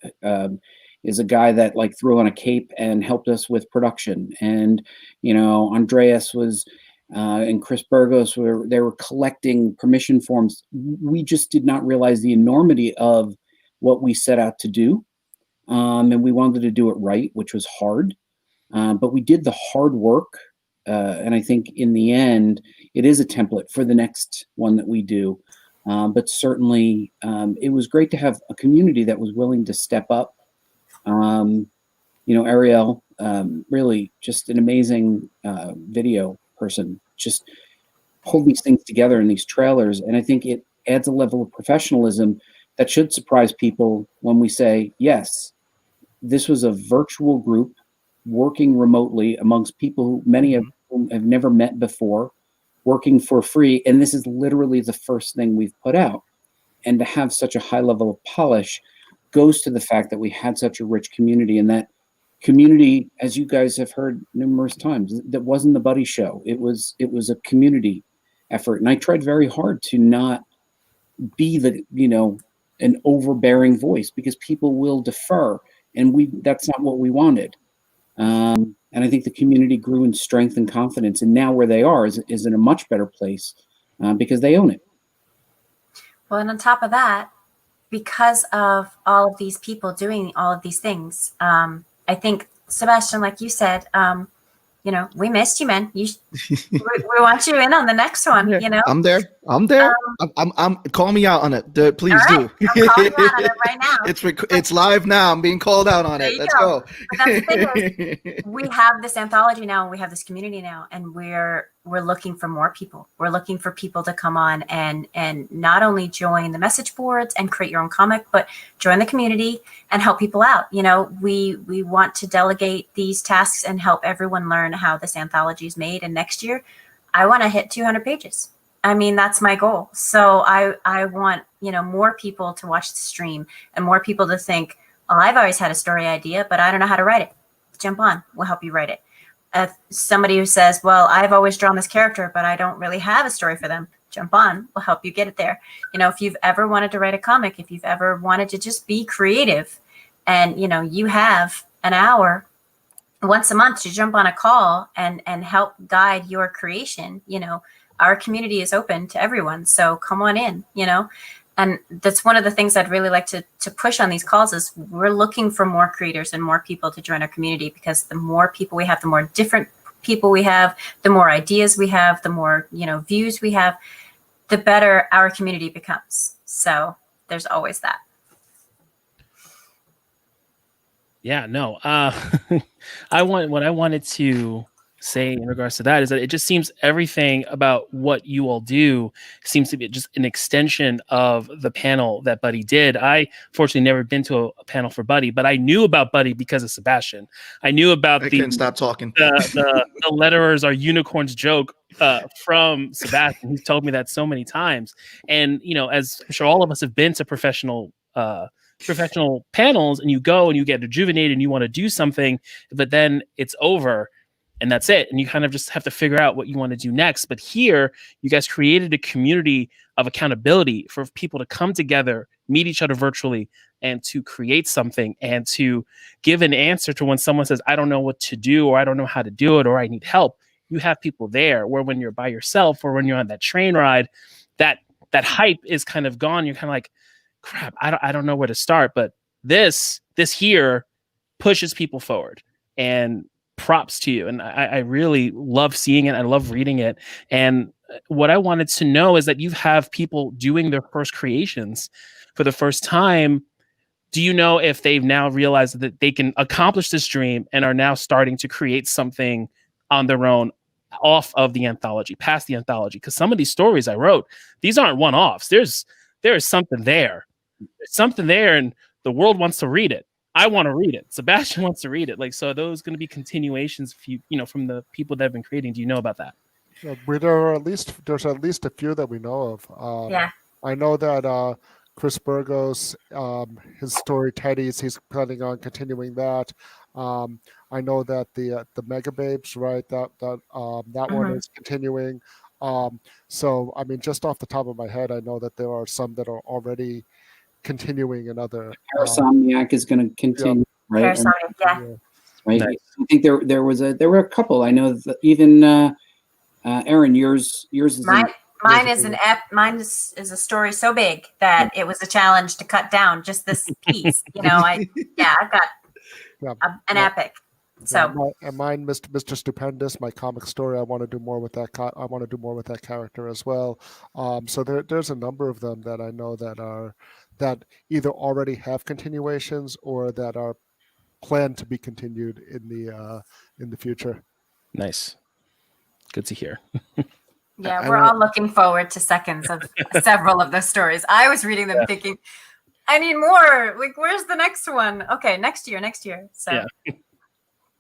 is a guy that threw on a cape and helped us with production, and Andreas was and Chris Burgos they were collecting permission forms. We just did not realize the enormity of what we set out to do, and we wanted to do it right, which was hard, but we did the hard work. And I think in the end, it is a template for the next one that we do. But certainly, it was great to have a community that was willing to step up. Ariel, really just an amazing video person, just pulled these things together in these trailers. And I think it adds a level of professionalism that should surprise people when we say, yes, this was a virtual group working remotely amongst people who many of whom have never met before, working for free. And this is literally the first thing we've put out. And to have such a high level of polish goes to the fact that we had such a rich community, and that community, as you guys have heard numerous times, that wasn't the Buddy show. It was a community effort. And I tried very hard to not be an overbearing voice, because people will defer, and that's not what we wanted. And I think the community grew in strength and confidence, and now where they are is in a much better place because they own it. Well, and on top of that, because of all of these people doing all of these things, I think, Sebastian, like you said, we missed you, man. We want you in on the next one. I'm there. I'm there. I'm call me out on it. Please do. I'm calling you out on it right now. It's live now. I'm being called out on it. Let's go. But that's the thing is, we have this anthology now, and we have this community now, and we're looking for more people. We're looking for people to come on and not only join the message boards and create your own comic, but join the community and help people out. You know, we want to delegate these tasks and help everyone learn how this anthology is made. And next year, I want to hit 200 pages. I mean, that's my goal. So I want, you know, more people to watch the stream and more people to think, oh, I've always had a story idea, but I don't know how to write it. Jump on. We'll help you write it. Somebody who says, well, I've always drawn this character, but I don't really have a story for them. Jump on. We'll help you get it there. You know, if you've ever wanted to write a comic, if you've ever wanted to just be creative and, you know, you have an hour once a month to jump on a call and help guide your creation, you know, our community is open to everyone. So come on in, you know, and that's one of the things I'd really like to push on these calls is we're looking for more creators and more people to join our community, because the more people we have, the more different people we have, the more ideas we have, the more, you know, views we have, the better our community becomes. So there's always that. Yeah, no. What I wanted to say in regards to that is that it just seems everything about what you all do seems to be just an extension of the panel that Buddy did. I fortunately never been to a panel for Buddy, but I knew about Buddy because of Sebastian. I knew about I couldn't stop talking. The letterers are unicorns joke from Sebastian. He's told me that so many times. And, you know, as I'm sure all of us have been to professional panels, and you go and you get rejuvenated and you want to do something, but then it's over and that's it. And you kind of just have to figure out what you want to do next. But here, you guys created a community of accountability for people to come together, meet each other virtually, and to create something and to give an answer to when someone says, I don't know what to do, or I don't know how to do it, or I need help. You have people there, where when you're by yourself or when you're on that train ride, that hype is kind of gone. You're kind of like, crap, I don't know where to start. But this here pushes people forward, and props to you. And I really love seeing it. I love reading it. And what I wanted to know is that you have people doing their first creations for the first time. Do you know if they've now realized that they can accomplish this dream and are now starting to create something on their own off of the anthology, past the anthology? Because some of these stories I wrote, these aren't one-offs. There is something there. There's something there, and the world wants to read it. I want to read it. Sebastian wants to read it. Like, so are those going to be continuations, you know, from the people that have been creating? Do you know about that? Yeah, there's at least a few that we know of. Yeah. I know that Chris Burgos, his story Teddy's, he's planning on continuing that. I know that the Mega Babes, right? That one is continuing. So I mean, just off the top of my head, I know that there are some that are already continuing another. Parasomniac is going to continue, right? Parasomniac, yeah. Right. Nice. I think there were a couple. I know that even Erin, yours is Mine is a story so big that it was a challenge to cut down just this piece. You know, I've got an epic. So mine, Mr. Stupendous, my comic story. I want to do more with that. I want to do more with that character as well. So there's a number of them that I know that either already have continuations or that are planned to be continued in the future. Nice. Good to hear. Yeah, we're all looking forward to seconds of several of those stories. I was reading them thinking, I need more. Like, where's the next one? Okay, next year. So. Yeah.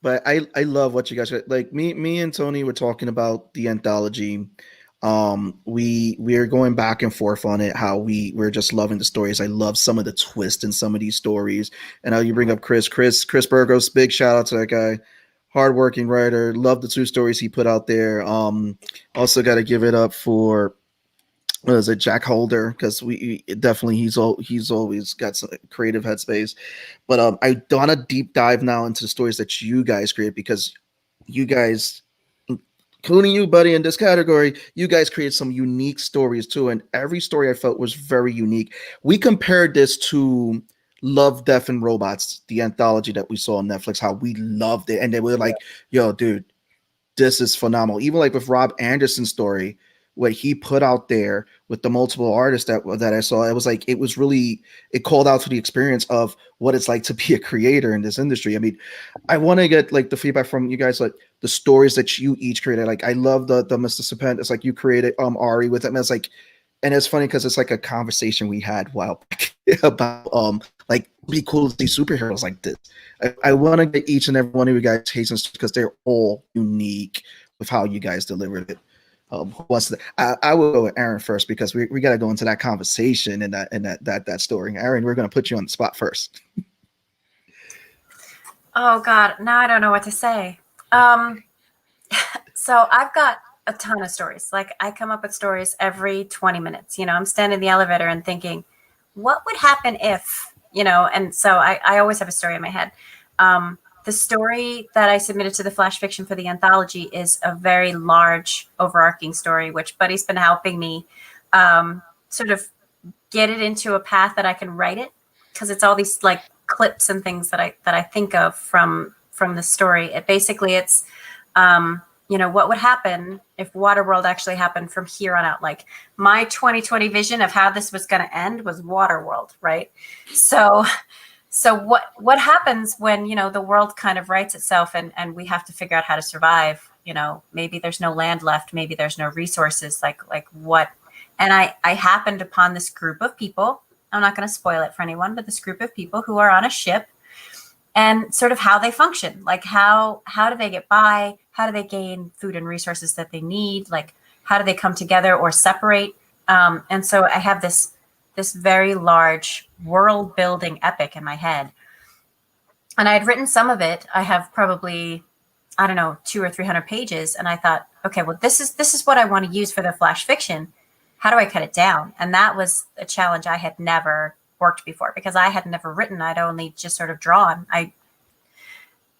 But I love what you guys are, like. Me and Tony were talking about the anthology. We're going back and forth on it. How we're just loving the stories. I love some of the twists in some of these stories. And how you bring up Chris Burgos. Big shout out to that guy. Hardworking writer. Love the 2 stories he put out there. Also got to give it up for Jack Holder, because he's always got some creative headspace. But I want to deep dive now into the stories that you guys create, because you guys, including you, Buddy, in this category, you guys create some unique stories too, and every story I felt was very unique. We compared this to Love, Death, and Robots, the anthology that we saw on Netflix, how we loved it, and they were like, yo, dude, this is phenomenal. Even like with Rob Anderson's story, what he put out there with the multiple artists that I saw, it was like it called out to the experience of what it's like to be a creator in this industry. I mean, I want to get like the feedback from you guys, like the stories that you each created. Like I love the Mr. Serpent. It's like you created Ari with him. It's like, and it's funny because it's like a conversation we had a while back about like be cool to see superheroes like this. I want to get each and every one of you guys tasting because they're all unique with how you guys delivered it. Who wants to, I will go with Erin first because we got to go into that conversation and that story. Erin, we're going to put you on the spot first. Oh God, now I don't know what to say. So I've got a ton of stories. Like I come up with stories every 20 minutes. You know, I'm standing in the elevator and thinking, what would happen if, you know, and so I always have a story in my head. The story that I submitted to the Flash Fiction for the anthology is a very large overarching story, which Buddy's been helping me sort of get it into a path that I can write it. Cause it's all these like clips and things that I think of from the story. It's you know, what would happen if Waterworld actually happened from here on out? Like my 2020 vision of how this was going to end was Waterworld, right? So what happens when, you know, the world kind of rights itself and we have to figure out how to survive? You know, maybe there's no land left, maybe there's no resources, like what? And I happened upon this group of people. I'm not going to spoil it for anyone, but this group of people who are on a ship and sort of how they function, like how do they get by? How do they gain food and resources that they need? Like, how do they come together or separate? And so I have this very large world building epic in my head. And I had written some of it. I have probably, I don't know, 200 or 300 pages. And I thought, okay, well, this is what I want to use for the Flash Fiction. How do I cut it down? And that was a challenge I had never worked before because I had never written. I'd only just sort of drawn. I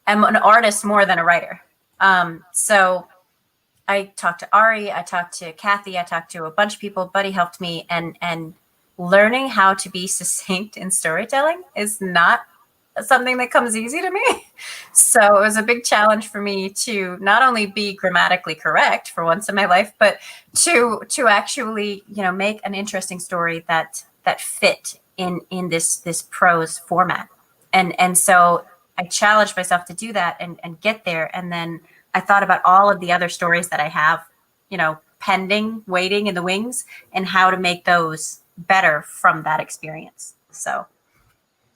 am an artist more than a writer. So I talked to Ari, I talked to Kathy, I talked to a bunch of people. Buddy helped me, and learning how to be succinct in storytelling is not something that comes easy to me. So it was a big challenge for me to not only be grammatically correct for once in my life, but to actually, you know, make an interesting story that fit in this prose format. And so I challenged myself to do that and get there. And then I thought about all of the other stories that I have, you know, pending, waiting in the wings, and how to make those better from that experience. So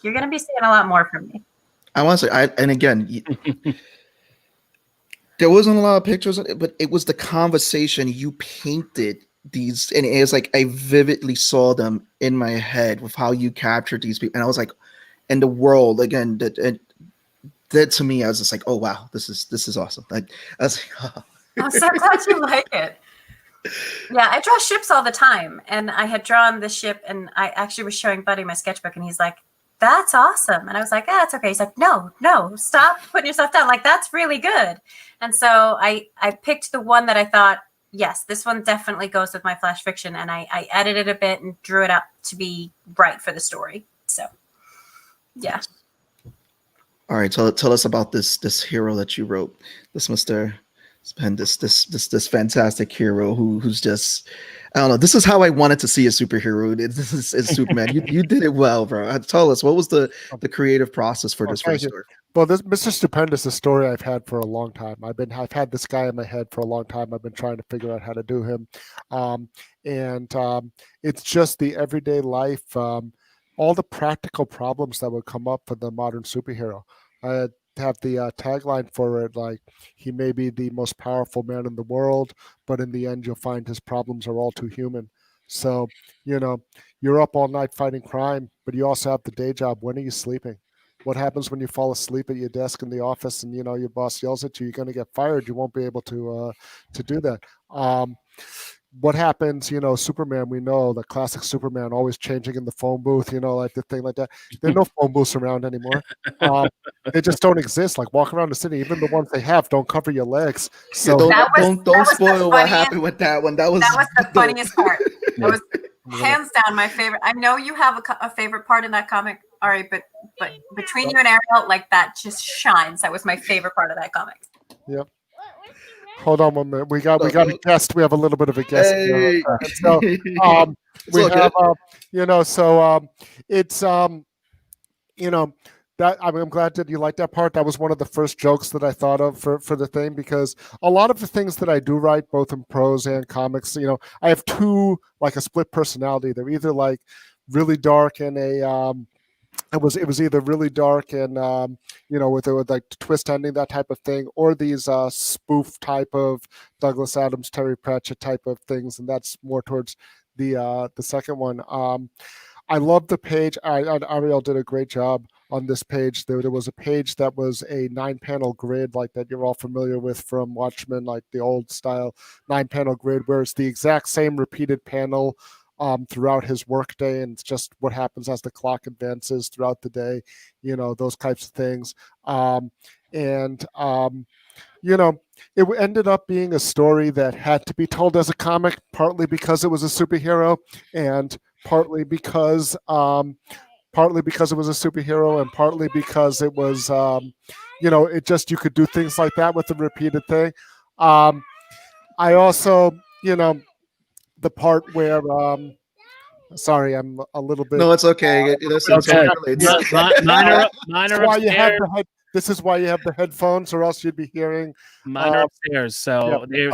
you're going to be seeing a lot more from me. I want to say, and again, there wasn't a lot of pictures, but it was the conversation you painted these, and it's like I vividly saw them in my head with how you captured these people, and I was like, and the world again that to me, I was just like, oh wow, this is awesome. I was like, oh. I'm so glad you like it. Yeah, I draw ships all the time, and I had drawn this ship, and I actually was showing Buddy my sketchbook, and he's like, "That's awesome," and I was like, "Ah, it's okay." He's like, "No, stop putting yourself down. Like that's really good." And so I picked the one that I thought, yes, this one definitely goes with my Flash Fiction, and I edited a bit and drew it up to be right for the story. So, yeah. All right, tell us about this hero that you wrote, this Mr. Spen, this fantastic hero who's just, I don't know. This is how I wanted to see a superhero. This is Superman. You did it well, bro. Tell us, what was the creative process for this first story? Well, this Mr. Stupendous is a story I've had for a long time. I've had this guy in my head for a long time. I've been trying to figure out how to do him, and it's just the everyday life, all the practical problems that would come up for the modern superhero. I have the tagline for it, like, he may be the most powerful man in the world, but in the end, you'll find his problems are all too human. So, you know, you're up all night fighting crime, but you also have the day job. When are you sleeping? What happens when you fall asleep at your desk in the office and, you know, your boss yells at you, you're going to get fired. You won't be able to do that. What happens, you know, Superman, we know the classic Superman always changing in the phone booth, you know, like the thing like that. There are no phone booths around anymore. They just don't exist. Like walk around the city, even the ones they have don't cover your legs. So don't spoil what happened with that one. That was the funniest part. That was hands down my favorite. I know you have a favorite part in that comic, Ari, but between you and Ariel, like that just shines. That was my favorite part of that comic. Yep. hold on 1 minute. We got a guest. We have a little bit of a guest. Hey. Here. And so we have it's that I'm glad that you like that part. That was one of the first jokes that I thought of for the thing, because a lot of the things that I do write, both in prose and comics, I have two, like a split personality. They're either like really dark and it was either really dark and with like twist ending, that type of thing, or these spoof type of Douglas Adams, Terry Pratchett type of things, and that's more towards the second one. I love the page. Ariel did a great job on this page. There was a page that was a 9-panel grid, like that you're all familiar with from Watchmen, like the old style 9-panel grid, where it's the exact same repeated panel throughout his workday, and it's just what happens as the clock advances throughout the day, those types of things. It ended up being a story that had to be told as a comic, partly because it was a superhero, and partly because it was a superhero, and partly because it was, it just, you could do things like that with the repeated thing. I also, the part where, sorry, I'm a little bit. No, it's okay. Listen, okay. This is why you have the headphones, or else you'd be hearing. Mine are upstairs, so they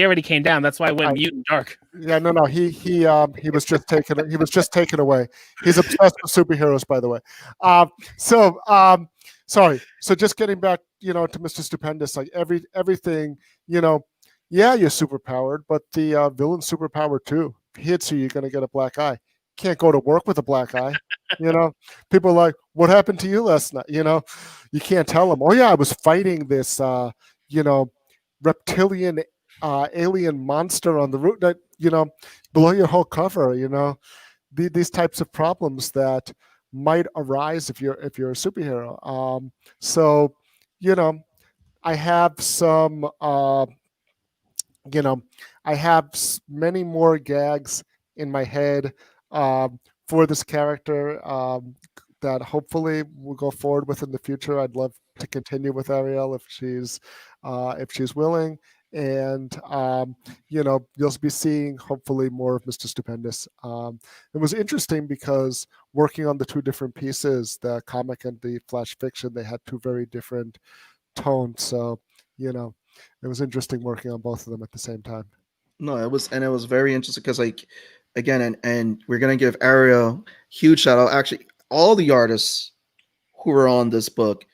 already came down. That's why I went mute and dark. Yeah, no. He was just taken. He was just taken away. He's obsessed with superheroes, by the way. Sorry. So just getting back, to Mr. Stupendous, like everything, yeah, you're superpowered, but the villain's superpowered too. If he hits you, you're going to get a black eye. Can't go to work with a black eye. People are like, what happened to you last night? You can't tell them, oh yeah, I was fighting this reptilian alien monster on the route that below your whole cover. These types of problems that might arise if you're a superhero. I have some I have many more gags in my head for this character that hopefully we'll go forward with in the future. I'd love to continue with Ariel if she's willing, and you'll be seeing hopefully more of Mr. Stupendous. It was interesting because working on the two different pieces, the comic and the flash fiction, they had two very different tones. So it was interesting working on both of them at the same time. No, it was very interesting because, like, again, and we're gonna give Ariel huge shout out. Actually, all the artists who were on this book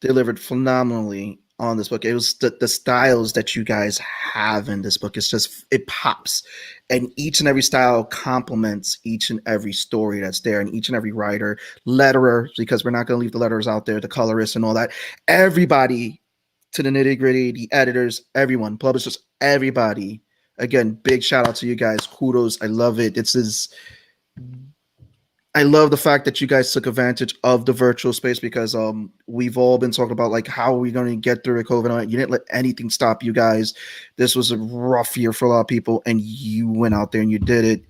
delivered phenomenally on this book. It was the styles that you guys have in this book. It's just, it pops, and each and every style complements each and every story that's there, and each and every writer, letterer, because we're not gonna leave the letterers out there, the colorists and all that. Everybody, to the nitty gritty, the editors, everyone, publishers, everybody. Again, big shout out to you guys. Kudos. I love it. I love the fact that you guys took advantage of the virtual space, because we've all been talking about, like, how are we going to get through the COVID? You didn't let anything stop you guys. This was a rough year for a lot of people, and you went out there and you did it.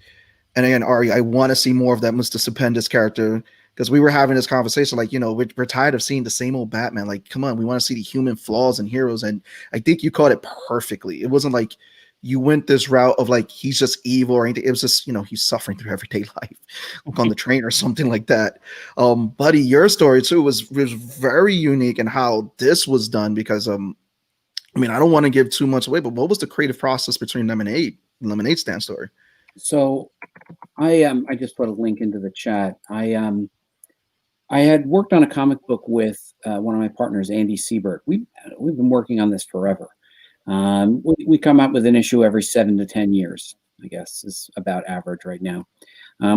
And again, Ari, I want to see more of that Mr. Stupendous character, because we were having this conversation, like, we're tired of seeing the same old Batman. Like, come on, we want to see the human flaws and heroes. And I think you caught it perfectly. It wasn't like you went this route of like, he's just evil or anything. It was just, he's suffering through everyday life, like on the train or something like that. Buddy, your story too was very unique in how this was done, because I don't want to give too much away, but what was the creative process between Lemonade Stand story? So I just put a link into the chat. I had worked on a comic book with one of my partners, Andy Siebert. We've been working on this forever. We come out with an issue every 7 to 10 years, I guess is about average right now.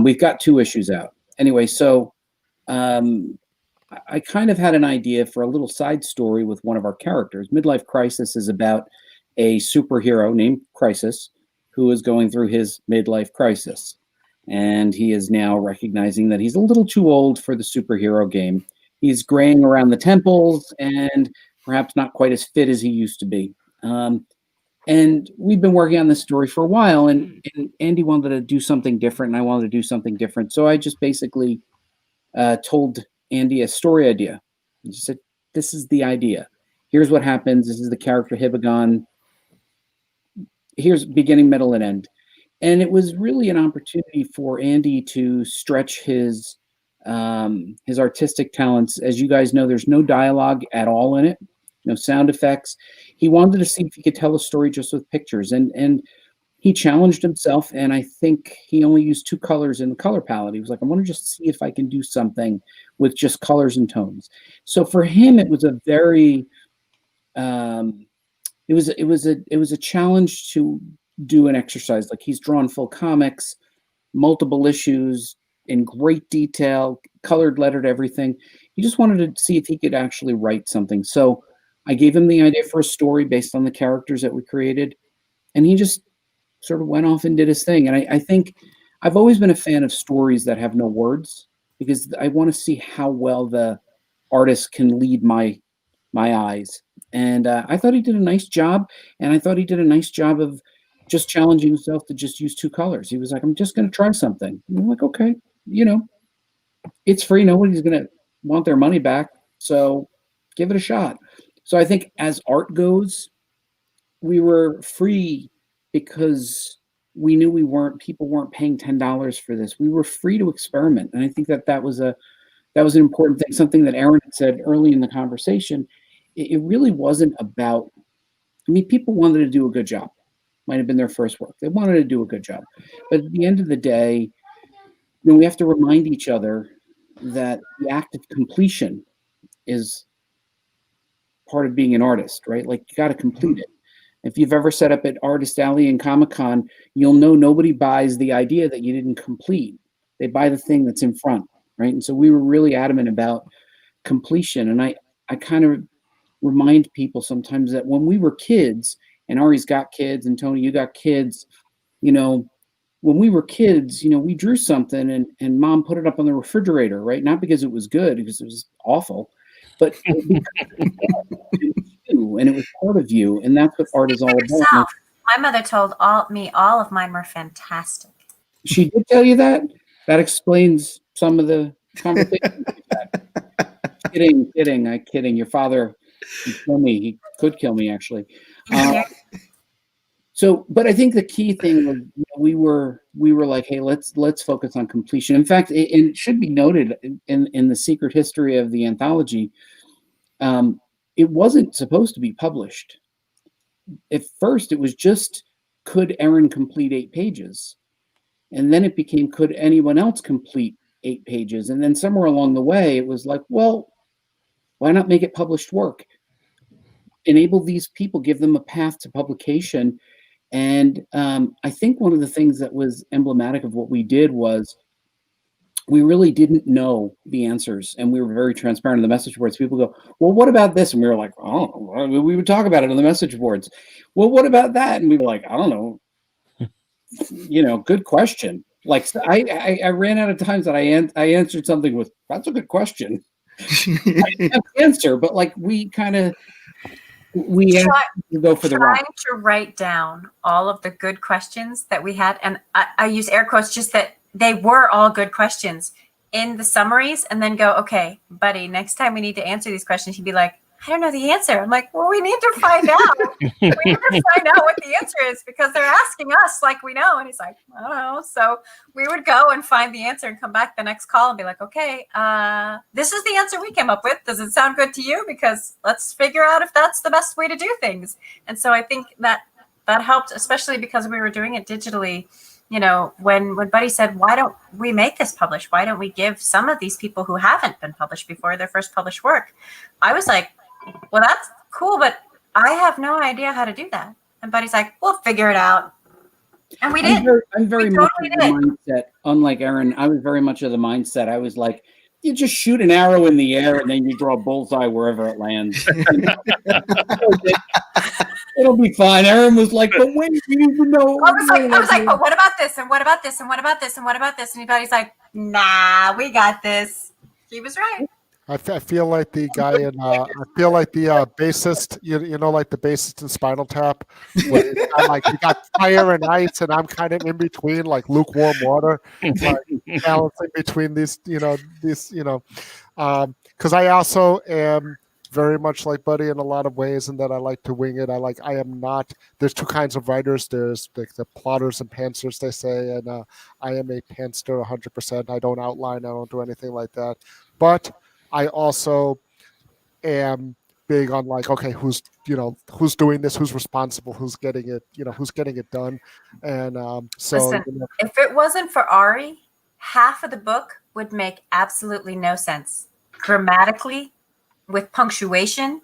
We've got 2 issues out. Anyway, so I kind of had an idea for a little side story with one of our characters. Midlife Crisis is about a superhero named Crisis who is going through his midlife crisis. And he is now recognizing that he's a little too old for the superhero game. He's graying around the temples and perhaps not quite as fit as he used to be. And we've been working on this story for a while, and Andy wanted to do something different, and I wanted to do something different. So I just basically told Andy a story idea. I just said, this is the idea. Here's what happens. This is the character Hibagon. here's beginning, middle, and end. And it was really an opportunity for Andy to stretch his artistic talents. As you guys know, there's no dialogue at all in it, no sound effects. He wanted to see if he could tell a story just with pictures, and he challenged himself. And I think he only used 2 colors in the color palette. He was like, I want to just see if I can do something with just colors and tones. So for him, it was a very it was a challenge to do an exercise. Like, he's drawn full comics, multiple issues in great detail, colored, lettered, everything. He just wanted to see if he could actually write something. So I gave him the idea for a story based on the characters that we created, and he just sort of went off and did his thing. And I think I've always been a fan of stories that have no words, because I want to see how well the artist can lead my eyes. And I thought he did a nice job, and I thought he did a nice job of just challenging himself to just use 2 colors. He was like, I'm just going to try something. And I'm like, okay, it's free. Nobody's going to want their money back, so give it a shot. So I think as art goes, we were free because we knew people weren't paying $10 for this. We were free to experiment. And I think that was an important thing, something that Erin had said early in the conversation. It really wasn't about, people wanted to do a good job. Might have been their first work. They wanted to do a good job. But at the end of the day, we have to remind each other that the act of completion is part of being an artist, right? Like, you got to complete it. If you've ever set up at Artist Alley and Comic-Con, you'll know nobody buys the idea that you didn't complete. They buy the thing that's in front, right? And so we were really adamant about completion. And I kind of remind people sometimes that when we were kids, and Ari's got kids, and Tony, you got kids, when we were kids, we drew something and Mom put it up on the refrigerator, right? Not because it was good, because it was awful, but and it was part of you, and that's what art is all about. My mother told me all of mine were fantastic. She did tell you that? That explains some of the conversations we've had. Kidding. Your father would kill me. He could kill me, actually. But I think the key thing was we were like, hey, let's focus on completion. In fact, it should be noted in the secret history of the anthology, it wasn't supposed to be published. At first, it was just, could Erin complete 8 pages? And then it became, could anyone else complete 8 pages? And then somewhere along the way, it was like, well, why not make it published work? Enable these people, give them a path to publication. And I think one of the things that was emblematic of what we did was we really didn't know the answers, and we were very transparent in the message boards. People go, well, what about this? And we were like, oh, we would talk about it on the message boards. Well, what about that? And we were like, I don't know. Good question. Like, I ran out of times that I answered something with, that's a good question. I didn't have the answer, but like we had to go for the rock. Trying to write down all of the good questions that we had, and I use air quotes, just that they were all good questions in the summaries, and then go, okay, buddy, next time we need to answer these questions, he'd be like, I don't know the answer. I'm like, well, we need to find out. We need to find out what the answer is, because they're asking us like we know. And he's like, I don't know. So we would go and find the answer and come back the next call and be like, okay, this is the answer we came up with. Does it sound good to you? Because let's figure out if that's the best way to do things. And so I think that helped, especially because we were doing it digitally. When Buddy said, why don't we make this published? Why don't we give some of these people who haven't been published before their first published work? I was like, well, that's cool, but I have no idea how to do that. And Buddy's like, we'll figure it out. And we did. I'm very much of the mindset, unlike Erin, I was very much of the mindset. I was like, you just shoot an arrow in the air and then you draw a bullseye wherever it lands. It'll be fine. Erin was like, but wait, you need to know. I was like, but what about this? And what about this? And what about this? And what about this? And Buddy's like, nah, we got this. He was right. I feel like the guy in the bassist, like the bassist in Spinal Tap. I'm like, you got fire and ice, and I'm kind of in between, like lukewarm water, like balancing between these, because I also am very much like Buddy in a lot of ways, in that I like to wing it. I am not. There's two kinds of writers. There's the plotters and pantsers, they say, and I am a pantster 100%. I don't outline. I don't do anything like that. But I also am big on like, okay, who's doing this, who's responsible, who's getting it done. And so listen, if it wasn't for Ari, half of the book would make absolutely no sense grammatically, with punctuation.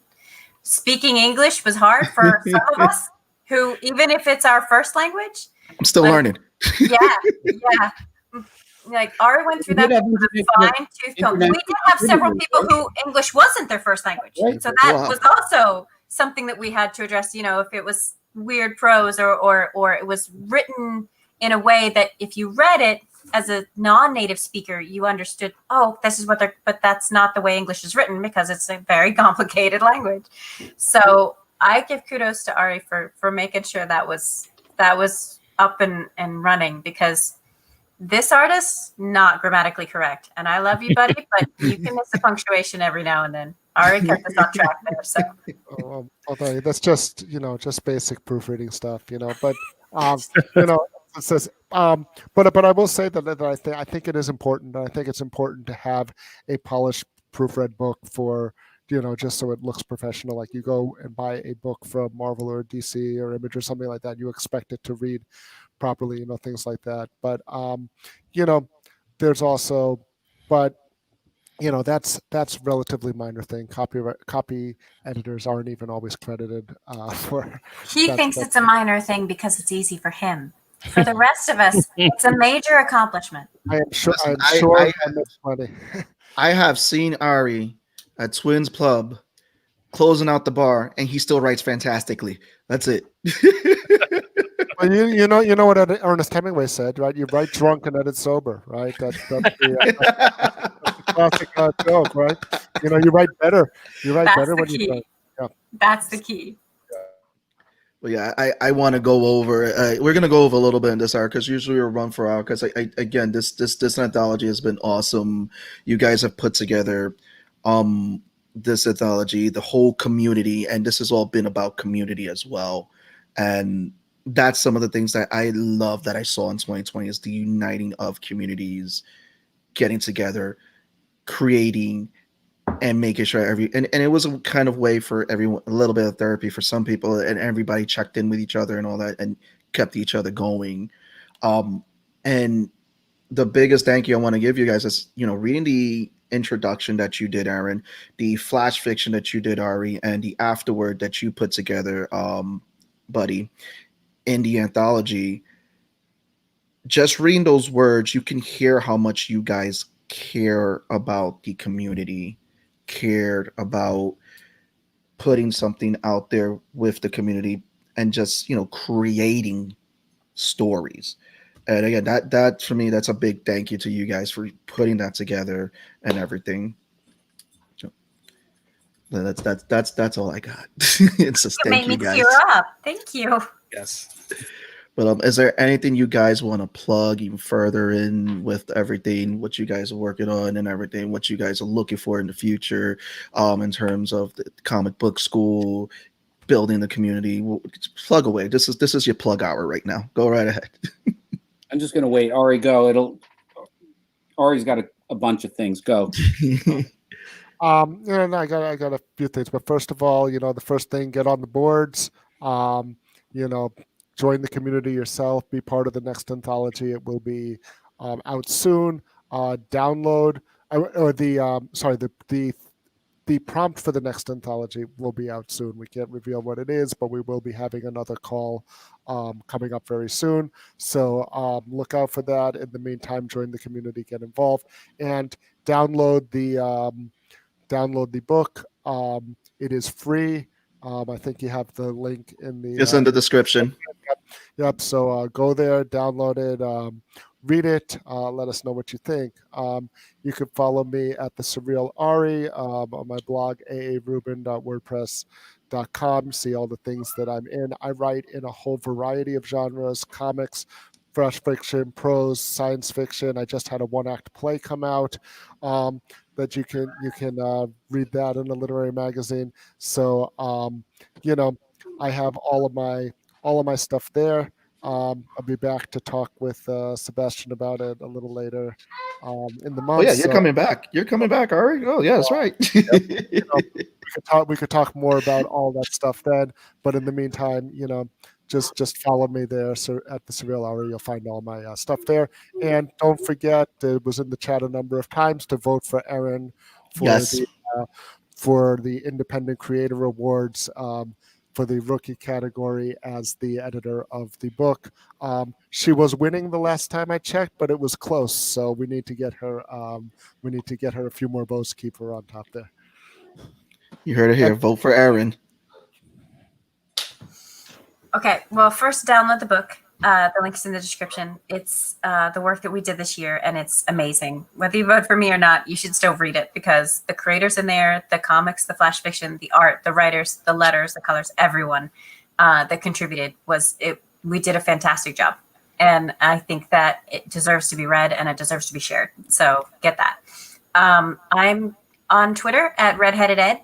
Speaking English was hard for some of us who, even if it's our first language, I'm still learning. yeah. Like Ari went through that with a fine-tooth comb. We did have several people who English wasn't their first language, so that was also something that we had to address. If it was weird prose or it was written in a way that if you read it as a non-native speaker, you understood, oh, this is what but that's not the way English is written, because it's a very complicated language. So I give kudos to Ari for making sure that was up and running, because this artist, not grammatically correct. And I love you, buddy, but you can miss the punctuation every now and then. Ari kept us on track there. So although that's just basic proofreading stuff, but it says but I will say that I think it is important. I think it's important to have a polished proofread book for just so it looks professional. Like you go and buy a book from Marvel or DC or Image or something like that, you expect it to read properly, things like that. But there's also, but that's relatively minor thing. Copy editors aren't even always credited for. He thinks it's a minor thing because it's easy for him. For the rest of us, it's a major accomplishment. I am sure. I makes money. I have seen Ari at Twins Pub closing out the bar, and he still writes fantastically. That's it. Well, you know what Ernest Hemingway said, right? You write drunk and edit sober, right? That's the classic joke, right? You write better. You write better when you drink. Yeah. That's the key. Well, yeah, I want to go over. We're gonna go over a little bit in this hour, because usually we'll run for an hour. Because again, this anthology has been awesome. You guys have put together this anthology, the whole community, and this has all been about community as well. And that's some of the things that I love that I saw in 2020 is the uniting of communities, getting together, creating, and making sure and it was a kind of way for everyone, a little bit of therapy for some people, and everybody checked in with each other and all that and kept each other going. And the biggest thank you I want to give you guys is, reading the introduction that you did, Erin, the flash fiction that you did, Ari, and the afterword that you put together, Buddy, in the anthology. Just reading those words, you can hear how much you guys care about the community, cared about putting something out there with the community, and just creating stories. And again, that for me, that's a big thank you to you guys for putting that together and everything. So that's all I got. It's just thank you guys. Tear up. Thank you. Yes. But is there anything you guys want to plug even further in with everything, what you guys are working on and everything, what you guys are looking for in the future, in terms of the comic book school, building the community? Plug away. This is your plug hour right now. Go right ahead. I'm just gonna wait. Ari, go. Ari's got a bunch of things. Go. And I got a few things, but first of all, the first thing, get on the boards. Join the community yourself. Be part of the next anthology. It will be out soon. Download the prompt for the next anthology will be out soon. We can't reveal what it is, but we will be having another call coming up very soon. So look out for that. In the meantime, join the community, get involved, and download the book. It is free. I think you have the link in the it's in the description. Yep. So go there, download it, read it. Let us know what you think. You can follow me at the Surreal Ari on my blog aarubin.wordpress.com. See all the things that I'm in. I write in a whole variety of genres: comics, flash fiction, prose, science fiction. I just had a one-act play come out. that you can read that in a literary magazine. So you know, I have all of my stuff there. I'll be back to talk with Sebastian about it a little later in the month. Oh yeah, you're coming back. You're coming back, Ari. Oh yeah, that's right. We could talk more about all that stuff then. But in the meantime, you know, just follow me there. So at the Surreal Hour, you'll find all my stuff there. And don't forget, it was in the chat a number of times to vote for Erin for the Independent Creator Awards. For the rookie category as the editor of the book. She was winning the last time I checked, but it was close. So we need to get her. We need to get her a few more votes to keep her on top there. You heard it here. Vote for Erin. Okay. Well, first download the book. The link's in the description. It's the work that we did this year, and it's amazing. Whether you vote for me or not, you should still read it because the creators in there, the comics, the flash fiction, the art, the writers, the letters, the colors, everyone that contributed we did a fantastic job. And I think that it deserves to be read and it deserves to be shared. So get that. I'm on Twitter at Redheaded Ed.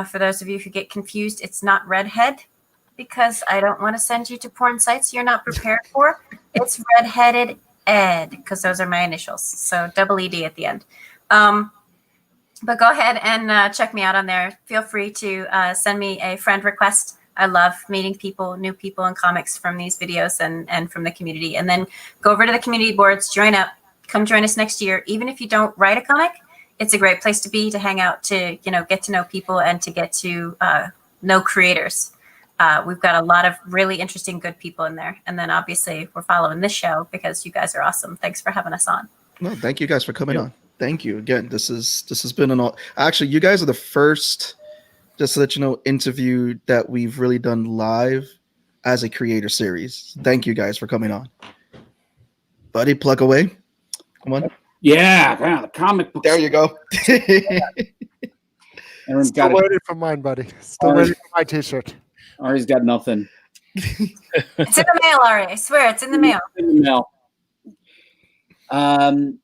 For those of you who get confused, it's not Redhead, because I don't want to send you to porn sites you're not prepared for. It's Redheaded Ed, because those are my initials. So double ED at the end. But go ahead and check me out on there. Feel free to send me a friend request. I love meeting people, new people in comics from these videos and from the community. And then go over to the community boards, join up, come join us next year. Even if you don't write a comic, it's a great place to be, to hang out, to get to know people and to get to know creators. We've got a lot of really interesting, good people in there. And then obviously we're following this show because you guys are awesome. Thanks for having us on. No, thank you guys for coming on. Thank you again. This has been actually, you guys are the first, just to let you know, interview that we've really done live as a creator series. Thank you guys for coming on. Buddy, plug away. Come on. Yeah, the comic book. There you go. Aaron's got it. Waiting for mine, buddy. Still waiting for my t-shirt. Ari's got nothing. It's in the mail, Ari. I swear, it's in the mail. In the mail.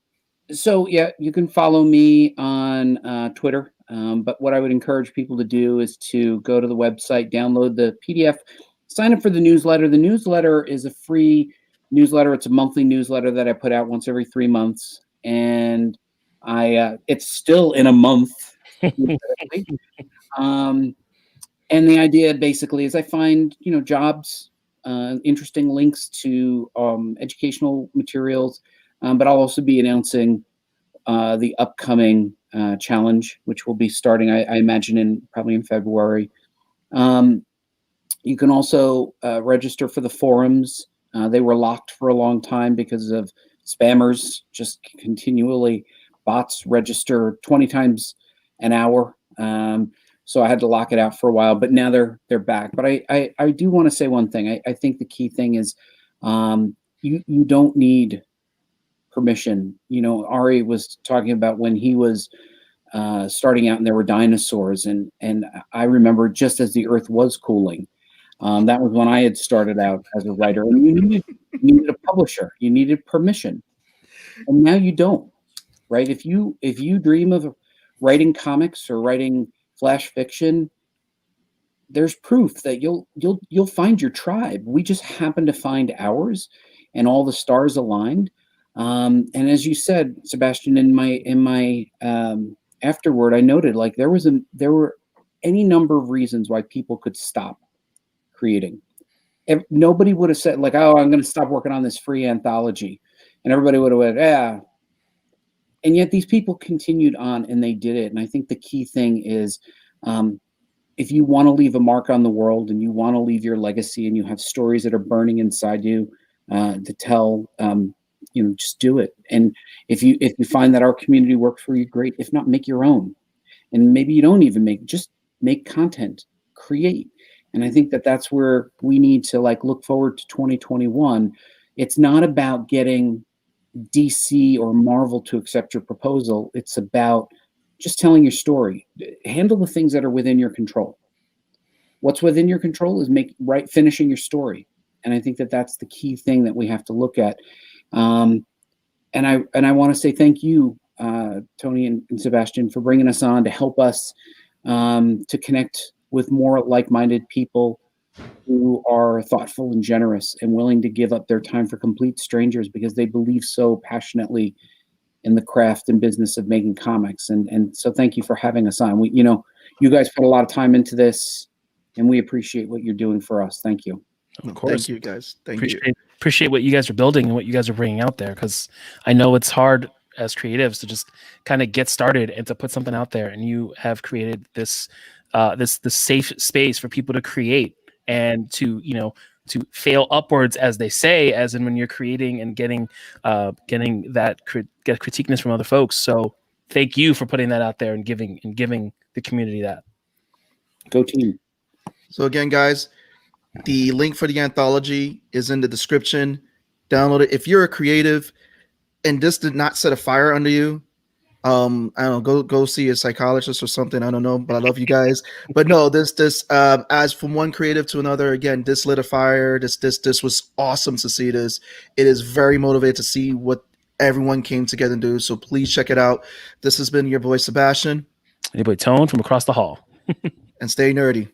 So yeah, you can follow me on Twitter. But what I would encourage people to do is to go to the website, download the PDF, sign up for the newsletter. The newsletter is a free newsletter. It's a monthly newsletter that I put out once every 3 months, and it's still in a month. And the idea basically is I find, jobs, interesting links to educational materials, but I'll also be announcing the upcoming challenge, which will be starting, I imagine, probably in February. You can also register for the forums. They were locked for a long time because of spammers, just continually. Bots register 20 times an hour. So I had to lock it out for a while, but now they're back. But I do want to say one thing. I think the key thing is you don't need permission. Ari was talking about when he was starting out and there were dinosaurs, and I remember just as the earth was cooling. That was when I had started out as a writer, and you needed a publisher, you needed permission, and now you don't, right? If you dream of writing comics or writing flash fiction, there's proof that you'll find your tribe. We just happen to find ours, and all the stars aligned. And as you said, Sebastian, in my afterword, I noted like there were any number of reasons why people could stop creating. Nobody would have said like, "Oh, I'm going to stop working on this free anthology," and everybody would have went, "Yeah." And yet these people continued on and they did it. And I think the key thing is, if you want to leave a mark on the world and you want to leave your legacy and you have stories that are burning inside you to tell, just do it. And if you find that our community works for you, great. If not, make your own. And maybe you don't even just make content, create. And I think that that's where we need to look forward to 2021. It's not about getting DC or Marvel to accept your proposal. It's about just telling your story. Handle the things that are within your control. What's within your control is finishing your story. And I think that that's the key thing that we have to look at. And I want to say thank you, Tony and Sebastian, for bringing us on to help us to connect with more like-minded people who are thoughtful and generous and willing to give up their time for complete strangers because they believe so passionately in the craft and business of making comics. And so thank you for having us on. We, you guys put a lot of time into this, and we appreciate what you're doing for us. Thank you. Of course. Thank you, guys. Thank you. Appreciate what you guys are building and what you guys are bringing out there, because I know it's hard as creatives to just kind of get started and to put something out there. And you have created this this safe space for people to create and to to fail upwards, as they say, as in when you're creating and getting that get critiqueness from other folks. So thank you for putting that out there and giving the community that. Go team. So again, guys, the link for the anthology is in the description. Download it. If you're a creative and this did not set a fire under you, I don't know, go see a psychologist or something. I don't know, but I love you guys. But no, this as from one creative to another, again, this lit a fire. This was awesome to see this. It is very motivated to see what everyone came together and do. So please check it out. This has been your boy Sebastian. Your boy Tone from across the hall. And stay nerdy.